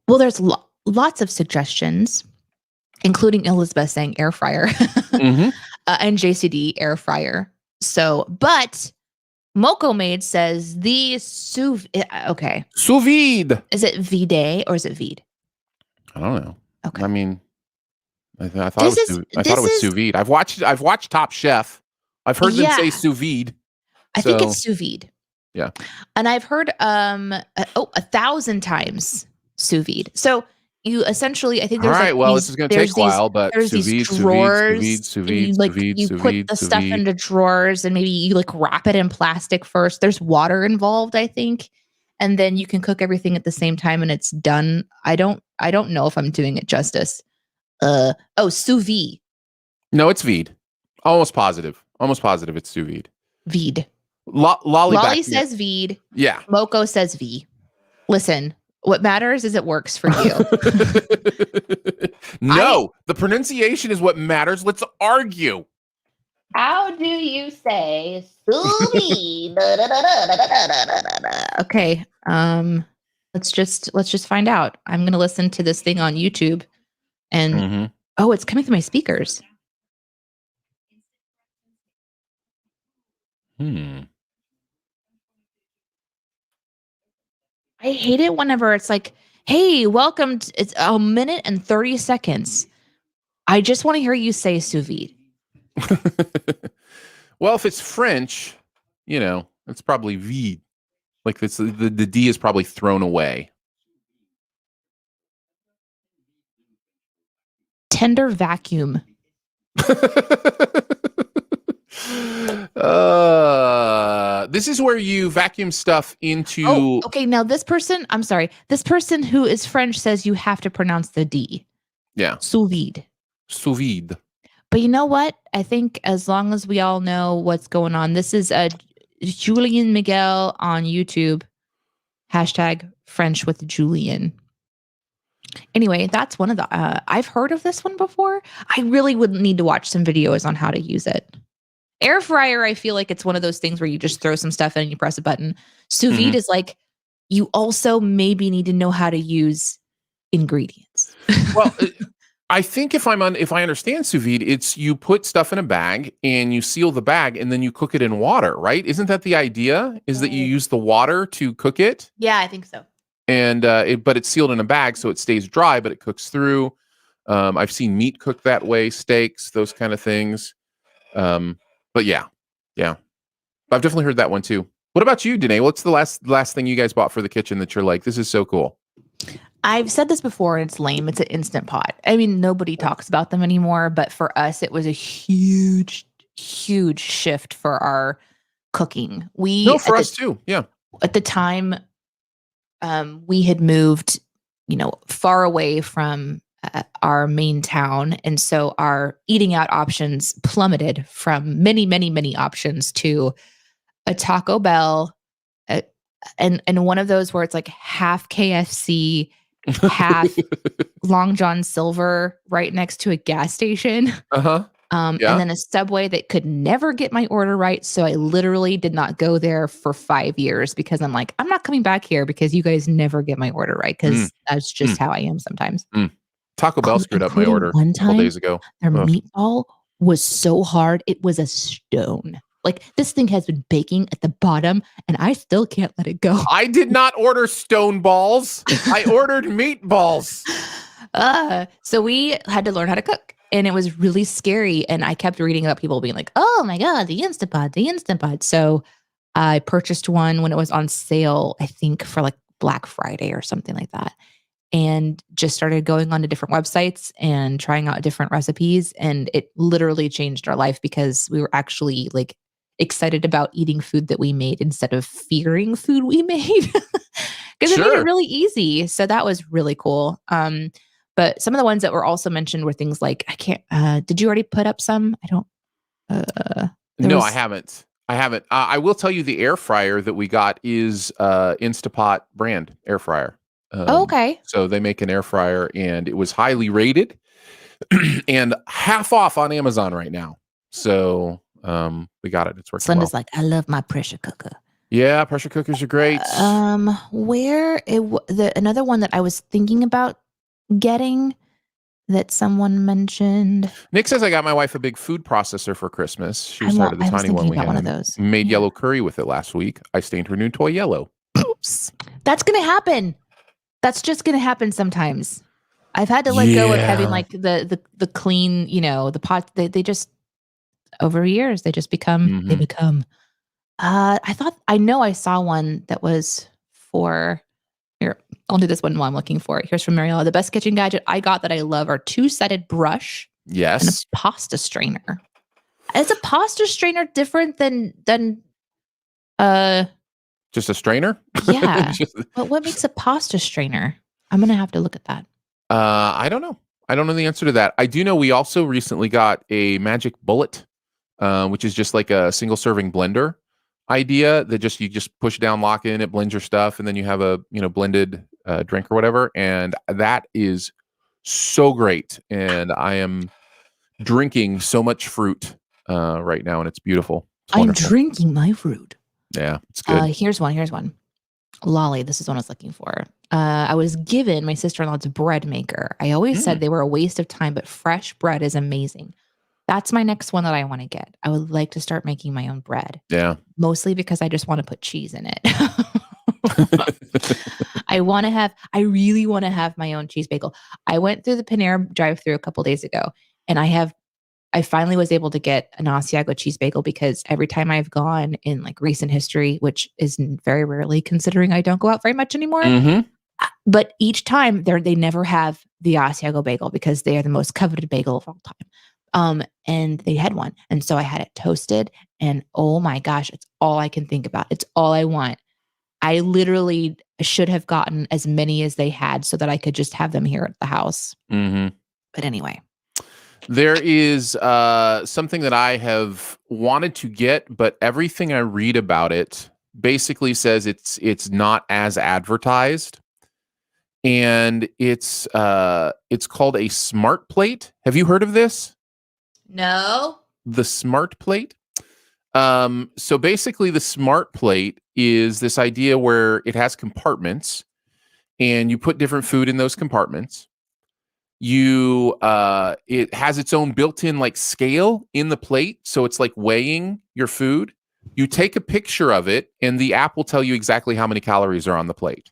Well, there's lots of suggestions, including Elizabeth saying air fryer and JCD air fryer. So, but Moco Maid says the sous vide. Is it vide or is it vide? I don't know. Okay. I mean, I thought it was sous vide. I've watched Top Chef. I've heard them say sous vide. I think it's sous vide. Yeah. And I've heard 1,000 times sous vide. So you essentially, I think there's this is going to take a while, but there's these drawers. You put the stuff into drawers and maybe you like wrap it in plastic first. There's water involved, I think. And then you can cook everything at the same time and it's done. I don't know if I'm doing it justice. Sous vide. No, it's vide. Almost positive it's sous vide. Vide. Lolly says vide. Yeah. Moco says V. Listen, what matters is it works for you. No, the pronunciation is what matters. Let's argue. How do you say sous vide? Okay. Let's just find out. I'm going to listen to this thing on YouTube and it's coming through my speakers. I hate it whenever it's like, hey, welcome. It's a minute and 30 seconds. I just want to hear you say sous vide. Well, if it's French, it's probably vide. Like the D is probably thrown away. Tender vacuum. This is where you vacuum stuff into. Oh, okay. Now this person who is French says you have to pronounce the D. Yeah. Sous vide. Sous vide. But you know what? I think as long as we all know what's going on, this is Julian Miguel on YouTube. #French with Julian. Anyway, that's one of the, I've heard of this one before. I really would need to watch some videos on how to use it. Air fryer, I feel like it's one of those things where you just throw some stuff in and you press a button. Sous vide is like, you also maybe need to know how to use ingredients. Well, I think if I understand sous vide, it's you put stuff in a bag and you seal the bag and then you cook it in water, right? Isn't that the idea? Is that you use the water to cook it? Yeah, I think so. And but it's sealed in a bag so it stays dry, but it cooks through. I've seen meat cooked that way, steaks, those kind of things. But yeah. I've definitely heard that one too. What about you, Danae? What's the last thing you guys bought for the kitchen that you're like, this is so cool? I've said this before and it's lame. It's an Instant Pot. I mean, nobody talks about them anymore, but for us, it was a huge, huge shift for our cooking. For us too. Yeah. At the time, we had moved, far away from our main town. And so our eating out options plummeted from many, many, many options to a Taco Bell, and one of those where it's like half KFC, half Long John Silver right next to a gas station. And then a Subway that could never get my order right. So I literally did not go there for 5 years because I'm like, I'm not coming back here because you guys never get my order right. Because that's just how I am sometimes. Taco Bell screwed up my order one a couple days ago. Their meatball was so hard. It was a stone. Like, this thing has been baking at the bottom and I still can't let it go. I did not order stone balls. I ordered meatballs. So we had to learn how to cook. And it was really scary. And I kept reading about people being like, oh my God, the Instapot, the Instapot. So I purchased one when it was on sale, I think for like Black Friday or something like that. And just started going on to different websites and trying out different recipes. And it literally changed our life because we were actually like excited about eating food that we made instead of fearing food we made. Because it made it really easy. So that was really cool. But some of the ones that were also mentioned were things like, did you already put up some? I don't. No, I haven't. I will tell you the air fryer that we got is Instapot brand air fryer. Okay. So they make an air fryer and it was highly rated and half off on Amazon right now. So we got it. It's working Slenda's well. like, I love my pressure cooker. Yeah, pressure cookers are great. Another one that I was thinking about getting that someone mentioned. Nick says I got my wife a big food processor for Christmas. She was tired of the tiny one we had. One of those. Made yellow curry with it last week. I stained her new toy yellow. Oops. That's gonna happen. That's just gonna happen sometimes. I've had to let go of having like the clean, the pot. They just over years they just become they become. I know I saw one that was for. Here, I'll do this one while I'm looking for it. Here's from Mariella. The best kitchen gadget I got that I love are 2-sided brush. Yes. And a pasta strainer. Is a pasta strainer different than just a strainer? Yeah. But what makes a pasta strainer? I'm gonna have to look at that. I don't know. I don't know the answer to that. I do know we also recently got a magic bullet, which is just like a single serving blender idea that you just push down, lock in, it blends your stuff, and then you have a blended drink or whatever, and that is so great. And I am drinking so much fruit right now, and it's beautiful. I'm drinking my fruit. Yeah, it's good. Here's one. Lolly, this is what I was looking for. I was given my sister-in-law's bread maker. I always said they were a waste of time, but fresh bread is amazing. That's my next one that I want to get. I would like to start making my own bread. Yeah. Mostly because I just want to put cheese in it. I really want to have my own cheese bagel. I went through the Panera drive-thru a couple days ago, and I finally was able to get an Asiago cheese bagel because every time I've gone in like recent history, which is very rarely considering I don't go out very much anymore, but each time they never have the Asiago bagel because they are the most coveted bagel of all time. And they had one. And so I had it toasted and oh my gosh, it's all I can think about. It's all I want. I literally should have gotten as many as they had so that I could just have them here at the house. But anyway. There is something that I have wanted to get, but everything I read about it basically says it's not as advertised. And it's called a smart plate. Have you heard of this? No. The smart plate. So basically the smart plate is this idea where it has compartments and you put different food in those compartments. It has its own built-in like scale in the plate. So it's like weighing your food. You take a picture of it and the app will tell you exactly how many calories are on the plate.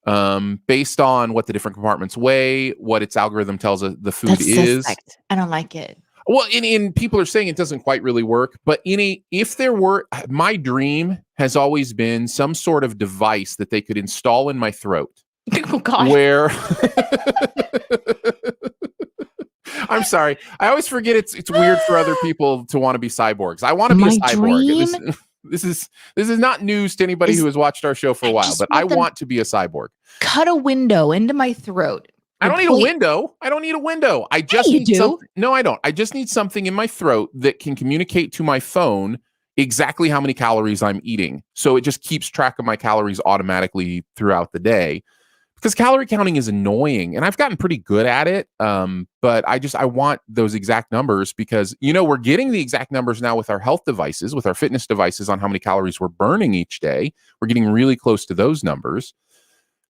Based on what the different compartments weigh, what its algorithm tells the food is. Suspect. I don't like it. Well, in people are saying it doesn't quite really work, but my dream has always been some sort of device that they could install in my throat. Oh God. Where I'm sorry. I always forget it's weird for other people to want to be cyborgs. I want to be a cyborg. This is not news to anybody who has watched our show for a while, but I want to be a cyborg. Cut a window into my throat. I don't need a window. I don't need a window. I just need something. No, I don't. I just need something in my throat that can communicate to my phone exactly how many calories I'm eating. So it just keeps track of my calories automatically throughout the day. because calorie counting is annoying, and I've gotten pretty good at it. But I want those exact numbers because, we're getting the exact numbers now with our health devices, with our fitness devices on how many calories we're burning each day. We're getting really close to those numbers.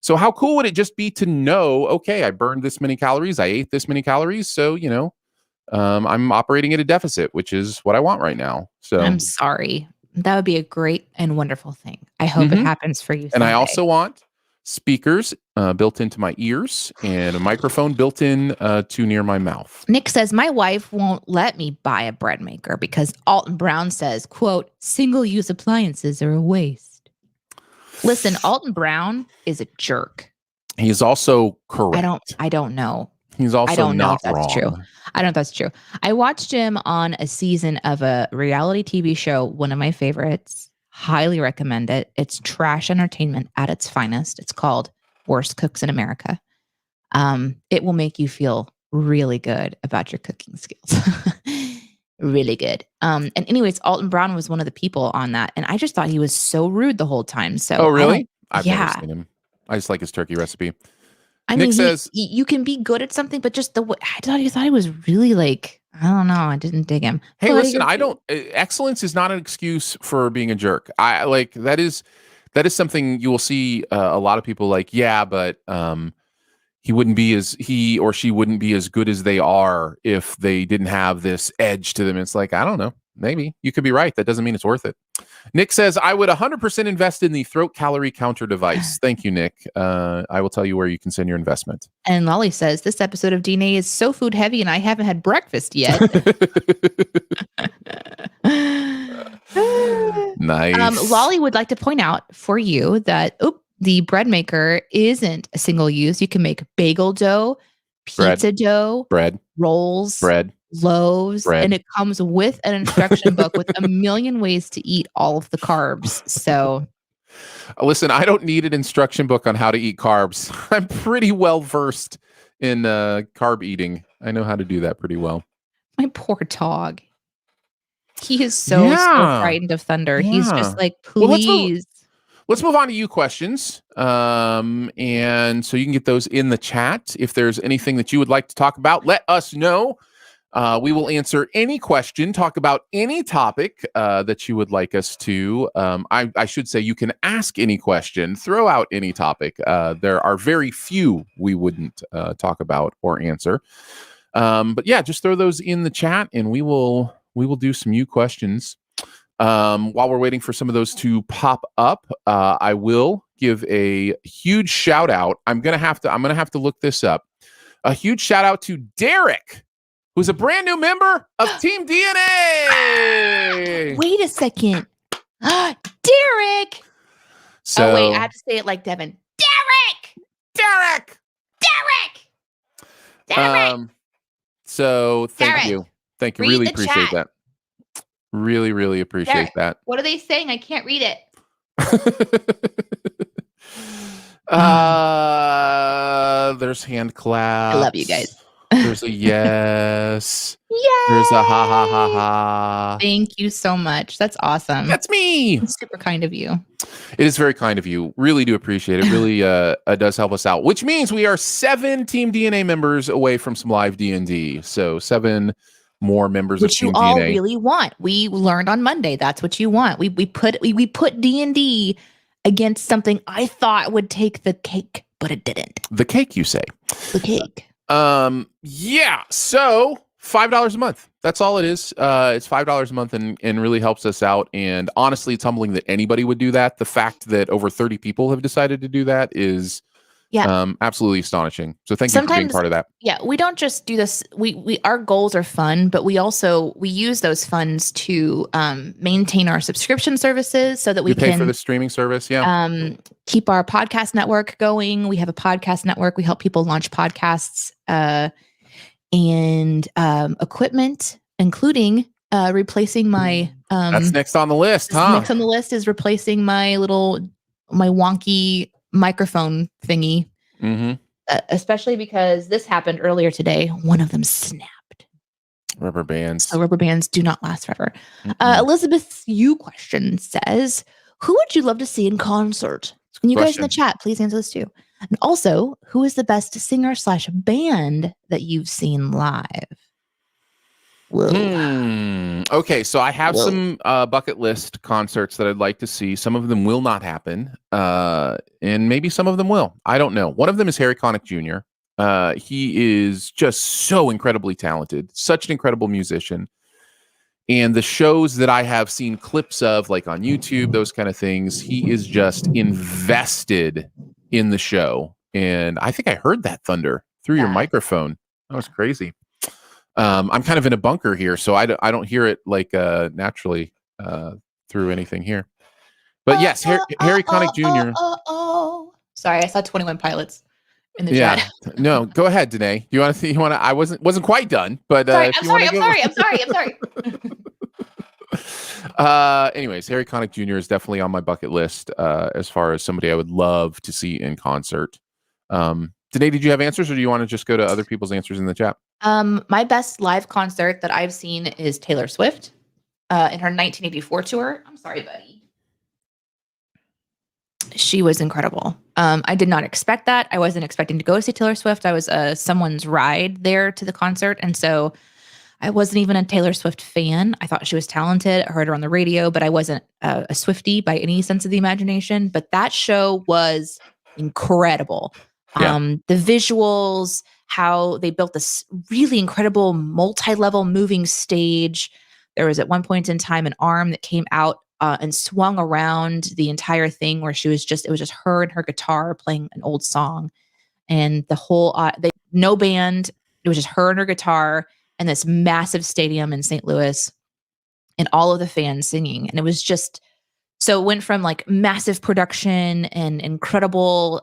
So how cool would it just be to know, okay, I burned this many calories, I ate this many calories. So, I'm operating at a deficit, which is what I want right now. So I'm sorry. That would be a great and wonderful thing. I hope it happens for you someday. And I also want speakers built into my ears and a microphone built in to near my mouth. Nick says, my wife won't let me buy a bread maker because Alton Brown says, quote, single-use appliances are a waste. Listen, Alton Brown is a jerk. He is also correct. I don't know. He's also I don't know not if that's wrong. true. I don't know if that's true. I watched him on a season of a reality TV show, one of my favorites. Highly recommend it. It's trash entertainment at its finest. It's called Worst Cooks in America. It will make you feel really good about your cooking skills. Really good. And anyways, Alton Brown was one of the people on that. And I just thought he was so rude the whole time. So oh, really? I've yeah. never seen him. I just like his turkey recipe. I Nick mean, says you can be good at something, but just the way I thought he was really like, I don't know. I didn't dig him. Hey, but listen, excellence is not an excuse for being a jerk. I like that is something you will see a lot of people like, yeah, but he or she wouldn't be as good as they are if they didn't have this edge to them. It's like, I don't know. Maybe you could be right. That doesn't mean it's worth it. Nick says, I would 100% invest in the throat calorie counter device. Thank you, Nick. I will tell you where you can send your investment. And Lolly says, this episode of DNA is so food heavy and I haven't had breakfast yet. Nice. Lolly would like to point out for you that the bread maker isn't a single use. You can make bagel dough, pizza dough, bread, rolls, bread, loaves, bread. And it comes with an instruction book with a million ways to eat all of the carbs. So listen, I don't need an instruction book on how to eat carbs. I'm pretty well versed in carb eating. I know how to do that pretty well. My poor dog. He is so frightened of thunder. Yeah. He's just like, please. Let's move on to you questions. And so you can get those in the chat. If there's anything that you would like to talk about, let us know. We will answer any question, talk about any topic that you would like us to. I should say you can ask any question, throw out any topic. There are very few we wouldn't talk about or answer. But yeah, just throw those in the chat and we will do some you questions. While we're waiting for some of those to pop up, I will give a huge shout out. I'm gonna have to look this up. A huge shout out to Derek, who's a brand new member of Team DNA. Wait a second. Derek. So, wait, I have to say it like Devin. Derek. So thank Derek, you. Thank you. Read Really the appreciate chat. that. Really appreciate Derek, that. What are they saying? I can't read it. There's hand claps. I love you guys. There's a yes. Yay! There's a ha ha ha ha. Thank you so much. That's awesome. That's me. It's super kind of you. It is very kind of you. Really do appreciate it. Really does help us out, which means we are 7 Team DNA members away from some live D&D. So 7 more members of Team DNA. Which you all really want. We learned on Monday. That's what you want. We put D&D against something I thought would take the cake, but it didn't. The cake, you say? The cake. Yeah. So $5 a month. That's all it is. It's $5 a month and really helps us out. And honestly, it's humbling that anybody would do that. The fact that over 30 people have decided to do that is absolutely astonishing. So thank you for being part of that. Yeah, we don't just do this. We our goals are fun, but we use those funds to maintain our subscription services so that we pay can for the streaming service. Yeah. Keep our podcast network going. We have a podcast network. We help people launch podcasts and equipment, including replacing my. That's next on the list, huh? Next on the list is replacing my wonky microphone thingy. Mm-hmm. Especially because this happened earlier today. One of them snapped. Rubber bands. So rubber bands do not last forever. Elizabeth's You question says, who would you love to see in concert? And you guys in the chat, please answer this too. And also, who is the best singer/band that you've seen live? Whoa. Okay, so I have Whoa. some bucket list concerts that I'd like to see. Some of them will not happen, and maybe some of them will. I don't know. One of them is Harry Connick Jr. He is just so incredibly talented, such an incredible musician. And the shows that I have seen clips of, like on YouTube, those kind of things, he is just invested in the show. And I think I heard that thunder through your microphone. That was crazy. I'm kind of in a bunker here, so I don't hear it like naturally through anything here. But yes, Harry Connick Jr. Sorry, I saw 21 Pilots in the Yeah, chat. no, go ahead, Danae. You want to see? You want to? I wasn't quite done, but I'm sorry. Anyways, Harry Connick Jr. is definitely on my bucket list as far as somebody I would love to see in concert. Danae, did you have answers, or do you want to just go to other people's answers in the chat? My best live concert that I've seen is Taylor Swift in her 1984 tour. I'm sorry, buddy. She was incredible. I did not expect that. I wasn't expecting to go see Taylor Swift. I was someone's ride there to the concert, and so I wasn't even a Taylor Swift fan. I thought she was talented. I heard her on the radio, but I wasn't a Swiftie by any sense of the imagination. But that show was incredible. Yeah. The visuals, how they built this really incredible multi-level moving stage. There was at one point in time an arm that came out and swung around the entire thing where it was just her and her guitar playing an old song. And the whole, no band, it was just her and her guitar and this massive stadium in St. Louis and all of the fans singing. And it was just, so it went from like massive production and incredible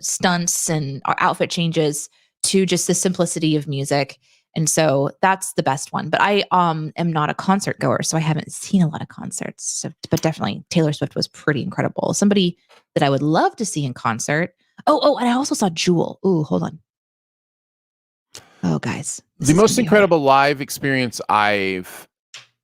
stunts and outfit changes to just the simplicity of music. And so that's the best one. But I am not a concert goer, so I haven't seen a lot of concerts. So, but definitely Taylor Swift was pretty incredible. Somebody that I would love to see in concert. Oh, and I also saw Jewel. Ooh, hold on. Oh, guys. The most incredible live experience I've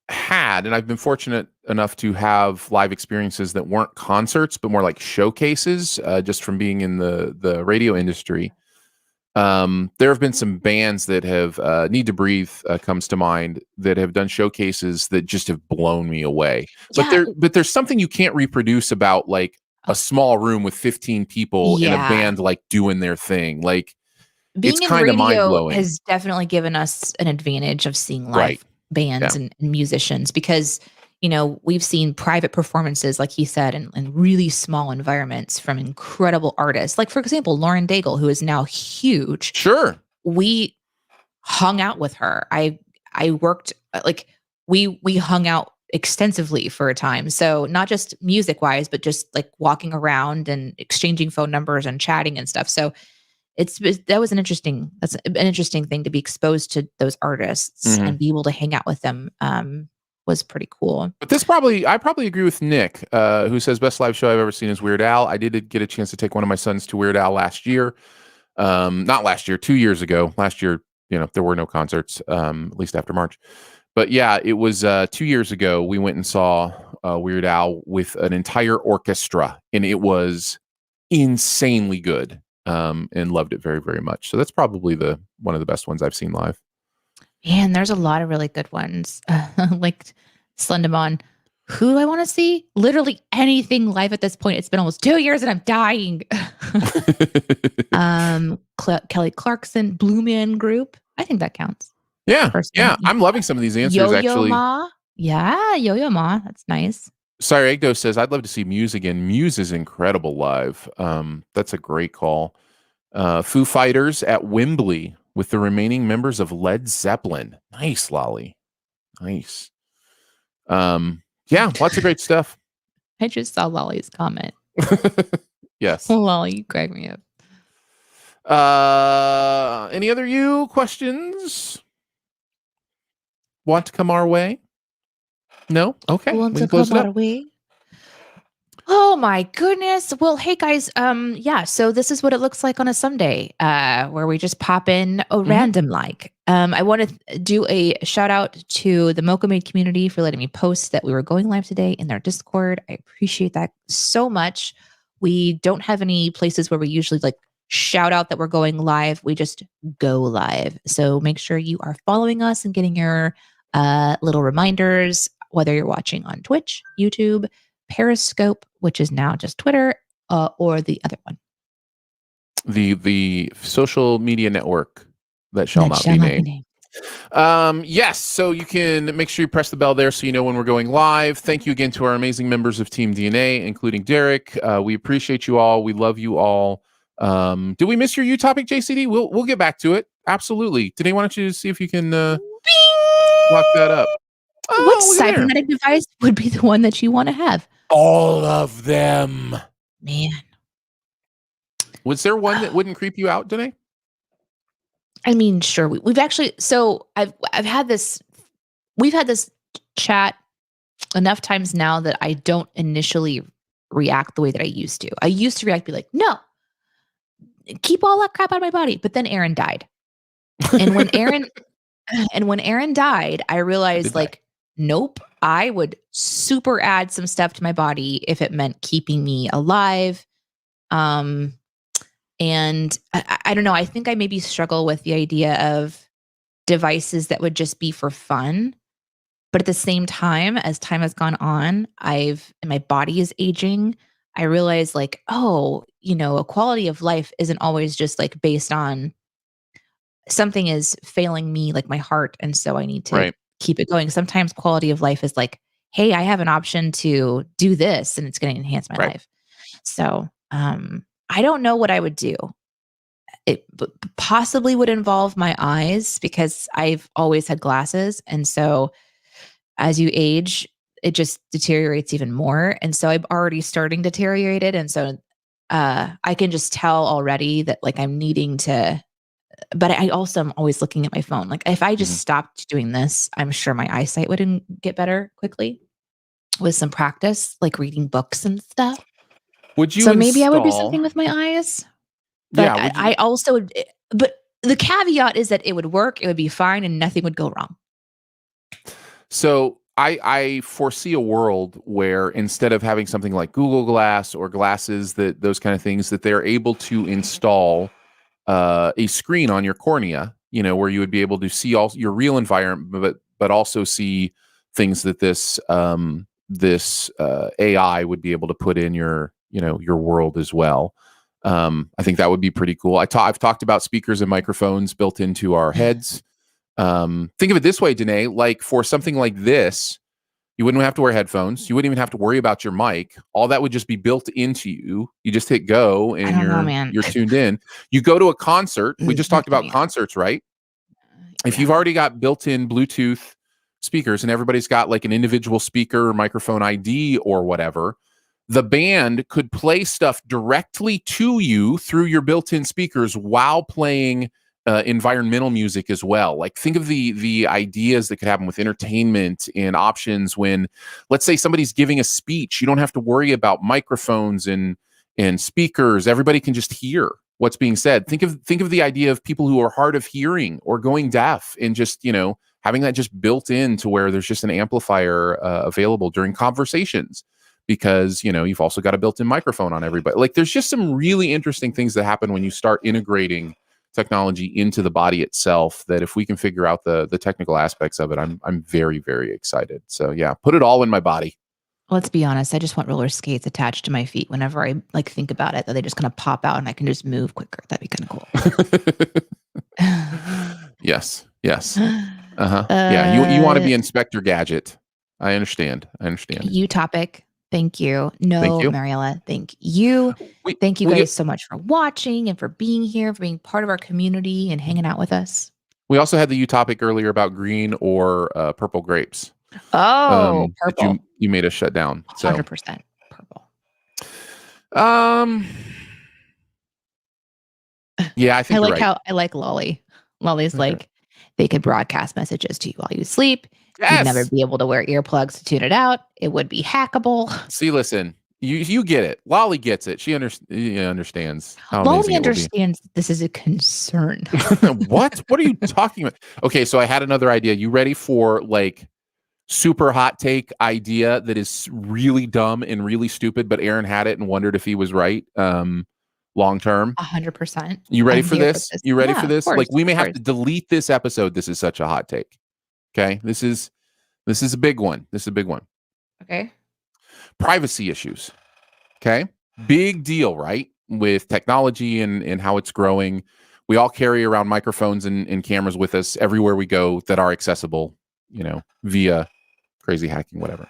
had, and I've been fortunate enough to have live experiences that weren't concerts, but more like showcases, just from being in the radio industry. There have been some bands that have Need to Breathe comes to mind, that have done showcases that just have blown me away. Yeah. But there's something you can't reproduce about like a small room with 15 people in a band like doing their thing. Like being it's in kind of mind radio blowing. has definitely given us an advantage of seeing live bands and musicians, because we've seen private performances, like he said, in really small environments from incredible artists. Like, for example, Lauren Daigle, who is now huge. Sure. We hung out with her. I worked, like, we hung out extensively for a time. So not just music wise, but just like walking around and exchanging phone numbers and chatting and stuff. So that's an interesting thing to be exposed to those artists and be able to hang out with them. Was pretty cool. But I probably agree with Nick, who says best live show I've ever seen is Weird Al. I did get a chance to take one of my sons to Weird Al last year. Not last year, 2 years ago. Last year, there were no concerts, at least after March. But yeah, it was 2 years ago. We went and saw Weird Al with an entire orchestra, and it was insanely good, and loved it very, very much. So that's probably one of the best ones I've seen live. Man, there's a lot of really good ones. Like Slenderman. Who do I want to see? Literally anything live at this point. It's been almost 2 years and I'm dying. Kelly Clarkson, Blue Man Group. I think that counts. Yeah. Yeah. I'm loving some of these answers, Yo-Yo actually. Ma. Yeah, Yo-Yo Ma. That's nice. Sorry, Egdo says, I'd love to see Muse again. Muse is incredible live. That's a great call. Foo Fighters at Wembley with the remaining members of Led Zeppelin. Nice, Lolly. Nice. Yeah, lots of great stuff. I just saw Lolly's comment. Yes. Lolly, you crack me up. Any other questions want to come our way? No? Okay. Want we to can close come it up. our way? Oh my goodness. Well, hey guys, so this is what it looks like on a Sunday, where we just pop in a random like. I want to do a shout out to the Mocha Maid community for letting me post that we were going live today in their Discord. I appreciate that so much. We don't have any places where we usually like shout out that we're going live. We just go live. So make sure you are following us and getting your little reminders, whether you're watching on Twitch, YouTube, Periscope, which is now just Twitter, or the other one. The social media network that shall not be named. Yes, so you can make sure you press the bell there so you know when we're going live. Thank you again to our amazing members of Team DNA, including Derek. We appreciate you all. We love you all. Did we miss your topic, JCD? We'll get back to it. Absolutely. Today, why don't you see if you can lock that up? What cybernetic device would be the one that you want to have? All of them. Man. Was there one that wouldn't creep you out, Danae? I mean, sure. We've actually, so I've had this, we've had this chat enough times now that I don't initially react the way that I used to. I used to react, be like, no, keep all that crap out of my body. But then Aaron died. And when Aaron died, I realized like, nope, I would super add some stuff to my body if it meant keeping me alive. And I don't know, I think I maybe struggle with the idea of devices that would just be for fun. But at the same time, as time has gone on, and my body is aging, I realize like, oh, a quality of life isn't always just like based on something is failing me, like my heart. And so I need to keep it going. Sometimes quality of life is like, hey, I have an option to do this and it's going to enhance my life. So, I don't know what I would do. It possibly would involve my eyes because I've always had glasses. And so as you age, it just deteriorates even more. And so I'm already starting to deteriorate it. And so I can just tell already that like I'm needing to, but I also am always looking at my phone. Like if I just stopped doing this, I'm sure my eyesight wouldn't get better quickly with some practice, like reading books and stuff. Would you? So maybe I would do something with my eyes. But yeah, I also would. But the caveat is that it would work. It would be fine, and nothing would go wrong. So I foresee a world where instead of having something like Google Glass or glasses, those kind of things, that they're able to install a screen on your cornea. Where you would be able to see all your real environment, but also see things that this AI would be able to put in your world as well. I think that would be pretty cool. I've talked about speakers and microphones built into our heads. Think of it this way, Danae, like for something like this, you wouldn't have to wear headphones. You wouldn't even have to worry about your mic. All that would just be built into you. You just hit go and you're tuned in. You go to a concert. We just talked about concerts, right? If you've already got built-in Bluetooth speakers and everybody's got like an individual speaker or microphone ID or whatever, the band could play stuff directly to you through your built-in speakers while playing environmental music as well. Like think of the ideas that could happen with entertainment and options when, let's say somebody's giving a speech. You don't have to worry about microphones and speakers. Everybody can just hear what's being said. Think of the idea of people who are hard of hearing or going deaf and just, having that just built in to where there's just an amplifier available during conversations. Because, you've also got a built-in microphone on everybody. Like there's just some really interesting things that happen when you start integrating technology into the body itself, that if we can figure out the technical aspects of it, I'm very, very excited. So yeah, put it all in my body. Let's be honest. I just want roller skates attached to my feet whenever I like think about it, that they just kind of pop out and I can just move quicker. That'd be kind of cool. Yes. Yeah. You want to be Inspector Gadget. I understand. You topic. Thank you. No, thank you. Mariella, thank you. Thank you guys so much for watching and for being here, for being part of our community and hanging out with us. We also had the topic earlier about green or purple grapes. Oh, purple. You made us shut down. So 100% purple. Yeah, I think I like Lolly. Lolly's like, they could broadcast messages to you while you sleep. Yes! You'd never be able to wear earplugs to tune it out. It would be hackable. See, listen, you get it. Lolly gets it. She understands how Lolly understands this is a concern. What are you talking about? Okay, so I had another idea. You ready for like super hot take idea that is really dumb and really stupid, but Aaron had it and wondered if he was right? long term. 100%. You ready I'm for here this? You ready Yeah, for of this? course, Like we may of have course. to delete this episode. This is such a hot take. Okay. This is a big one. This is a big one. Okay. Privacy issues. Okay. Big deal, right? With technology and how it's growing. We all carry around microphones and cameras with us everywhere we go that are accessible, via crazy hacking, whatever.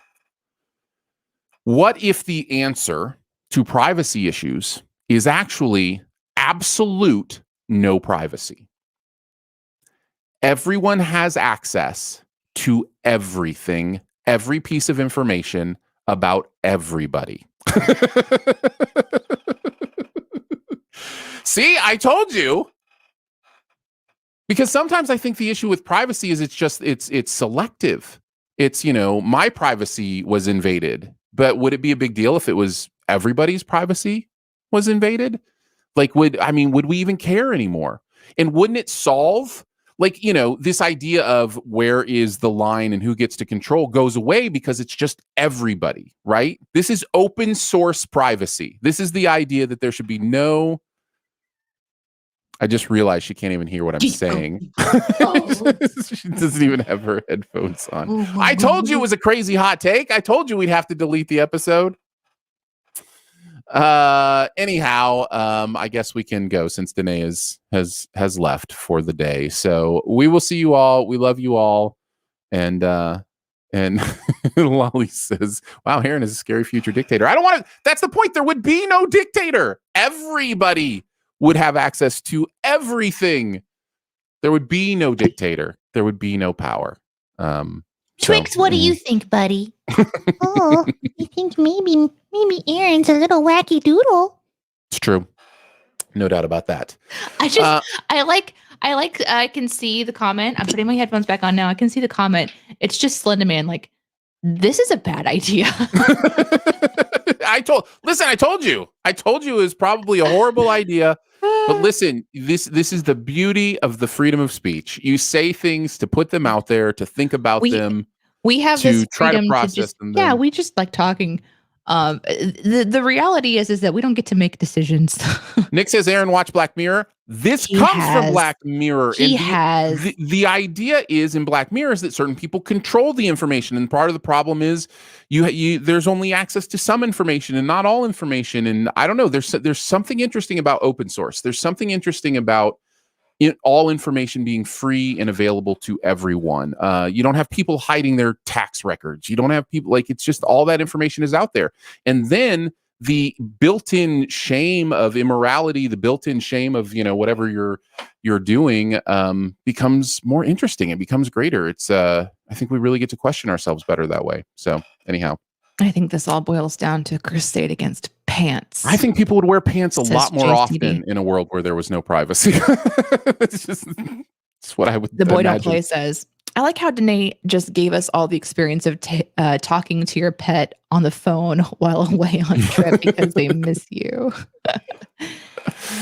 What if the answer to privacy issues is actually absolute no privacy? Everyone has access to everything, every piece of information about everybody. See, I told you. Because sometimes I think the issue with privacy is it's selective. It's, my privacy was invaded, but would it be a big deal if it was everybody's privacy was invaded? Like, would we even care anymore? And wouldn't it solve, this idea of where is the line and who gets to control goes away because it's just everybody, right? This is open source privacy. This is the idea that there should be no. I just realized she can't even hear what I'm saying. She doesn't even have her headphones on. I told you it was a crazy hot take. I told you we'd have to delete the episode. Anyhow, I guess we can go since Danae has left for the day. So we will see you all. We love you all. And Lolly says, wow, Heron is a scary future dictator. I don't want to. That's the point. There would be no dictator. Everybody would have access to everything. There would be no dictator. There would be no power. Twix, what do you think, buddy? Oh, I think maybe Aaron's a little wacky doodle. It's true. No doubt about that. I can see the comment. I'm putting my headphones back on now. I can see the comment. It's just Slenderman like, this is a bad idea. I told you. I told you it was probably a horrible idea. But listen, this is the beauty of the freedom of speech. You say things to put them out there, to think about them. We have to this try to freedom process them. Yeah, we just like talking. The reality is that we don't get to make decisions. Nick says, Aaron, watch Black Mirror. This comes from Black Mirror. The idea is in Black Mirror is that certain people control the information, and part of the problem is there's only access to some information and not all information. And I don't know. There's something interesting about open source. There's something interesting about all information being free and available to everyone. You don't have people hiding their tax records. You don't have people it's just all that information is out there. And then the built-in shame of immorality, the built-in shame of, whatever you're doing becomes more interesting. It becomes greater. It's I think we really get to question ourselves better that way. So anyhow. I think this all boils down to a crusade against pants. I think people would wear pants a lot more often in a world where there was no privacy. It's what I would The boy imagine. don't play says, I like how Danae just gave us all the experience of talking to your pet on the phone while away on trip because they miss you.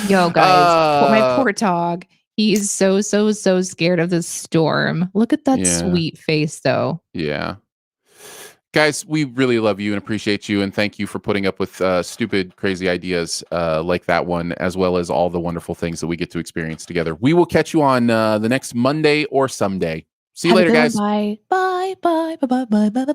Yo, guys, my poor dog. He's so scared of the storm. Look at that sweet face, though. Yeah. Guys, we really love you and appreciate you, and thank you for putting up with stupid, crazy ideas like that one, as well as all the wonderful things that we get to experience together. We will catch you on the next Monday or someday. See you later, guys. Bye. Bye. Bye. Bye. Bye. Bye. Bye. Bye.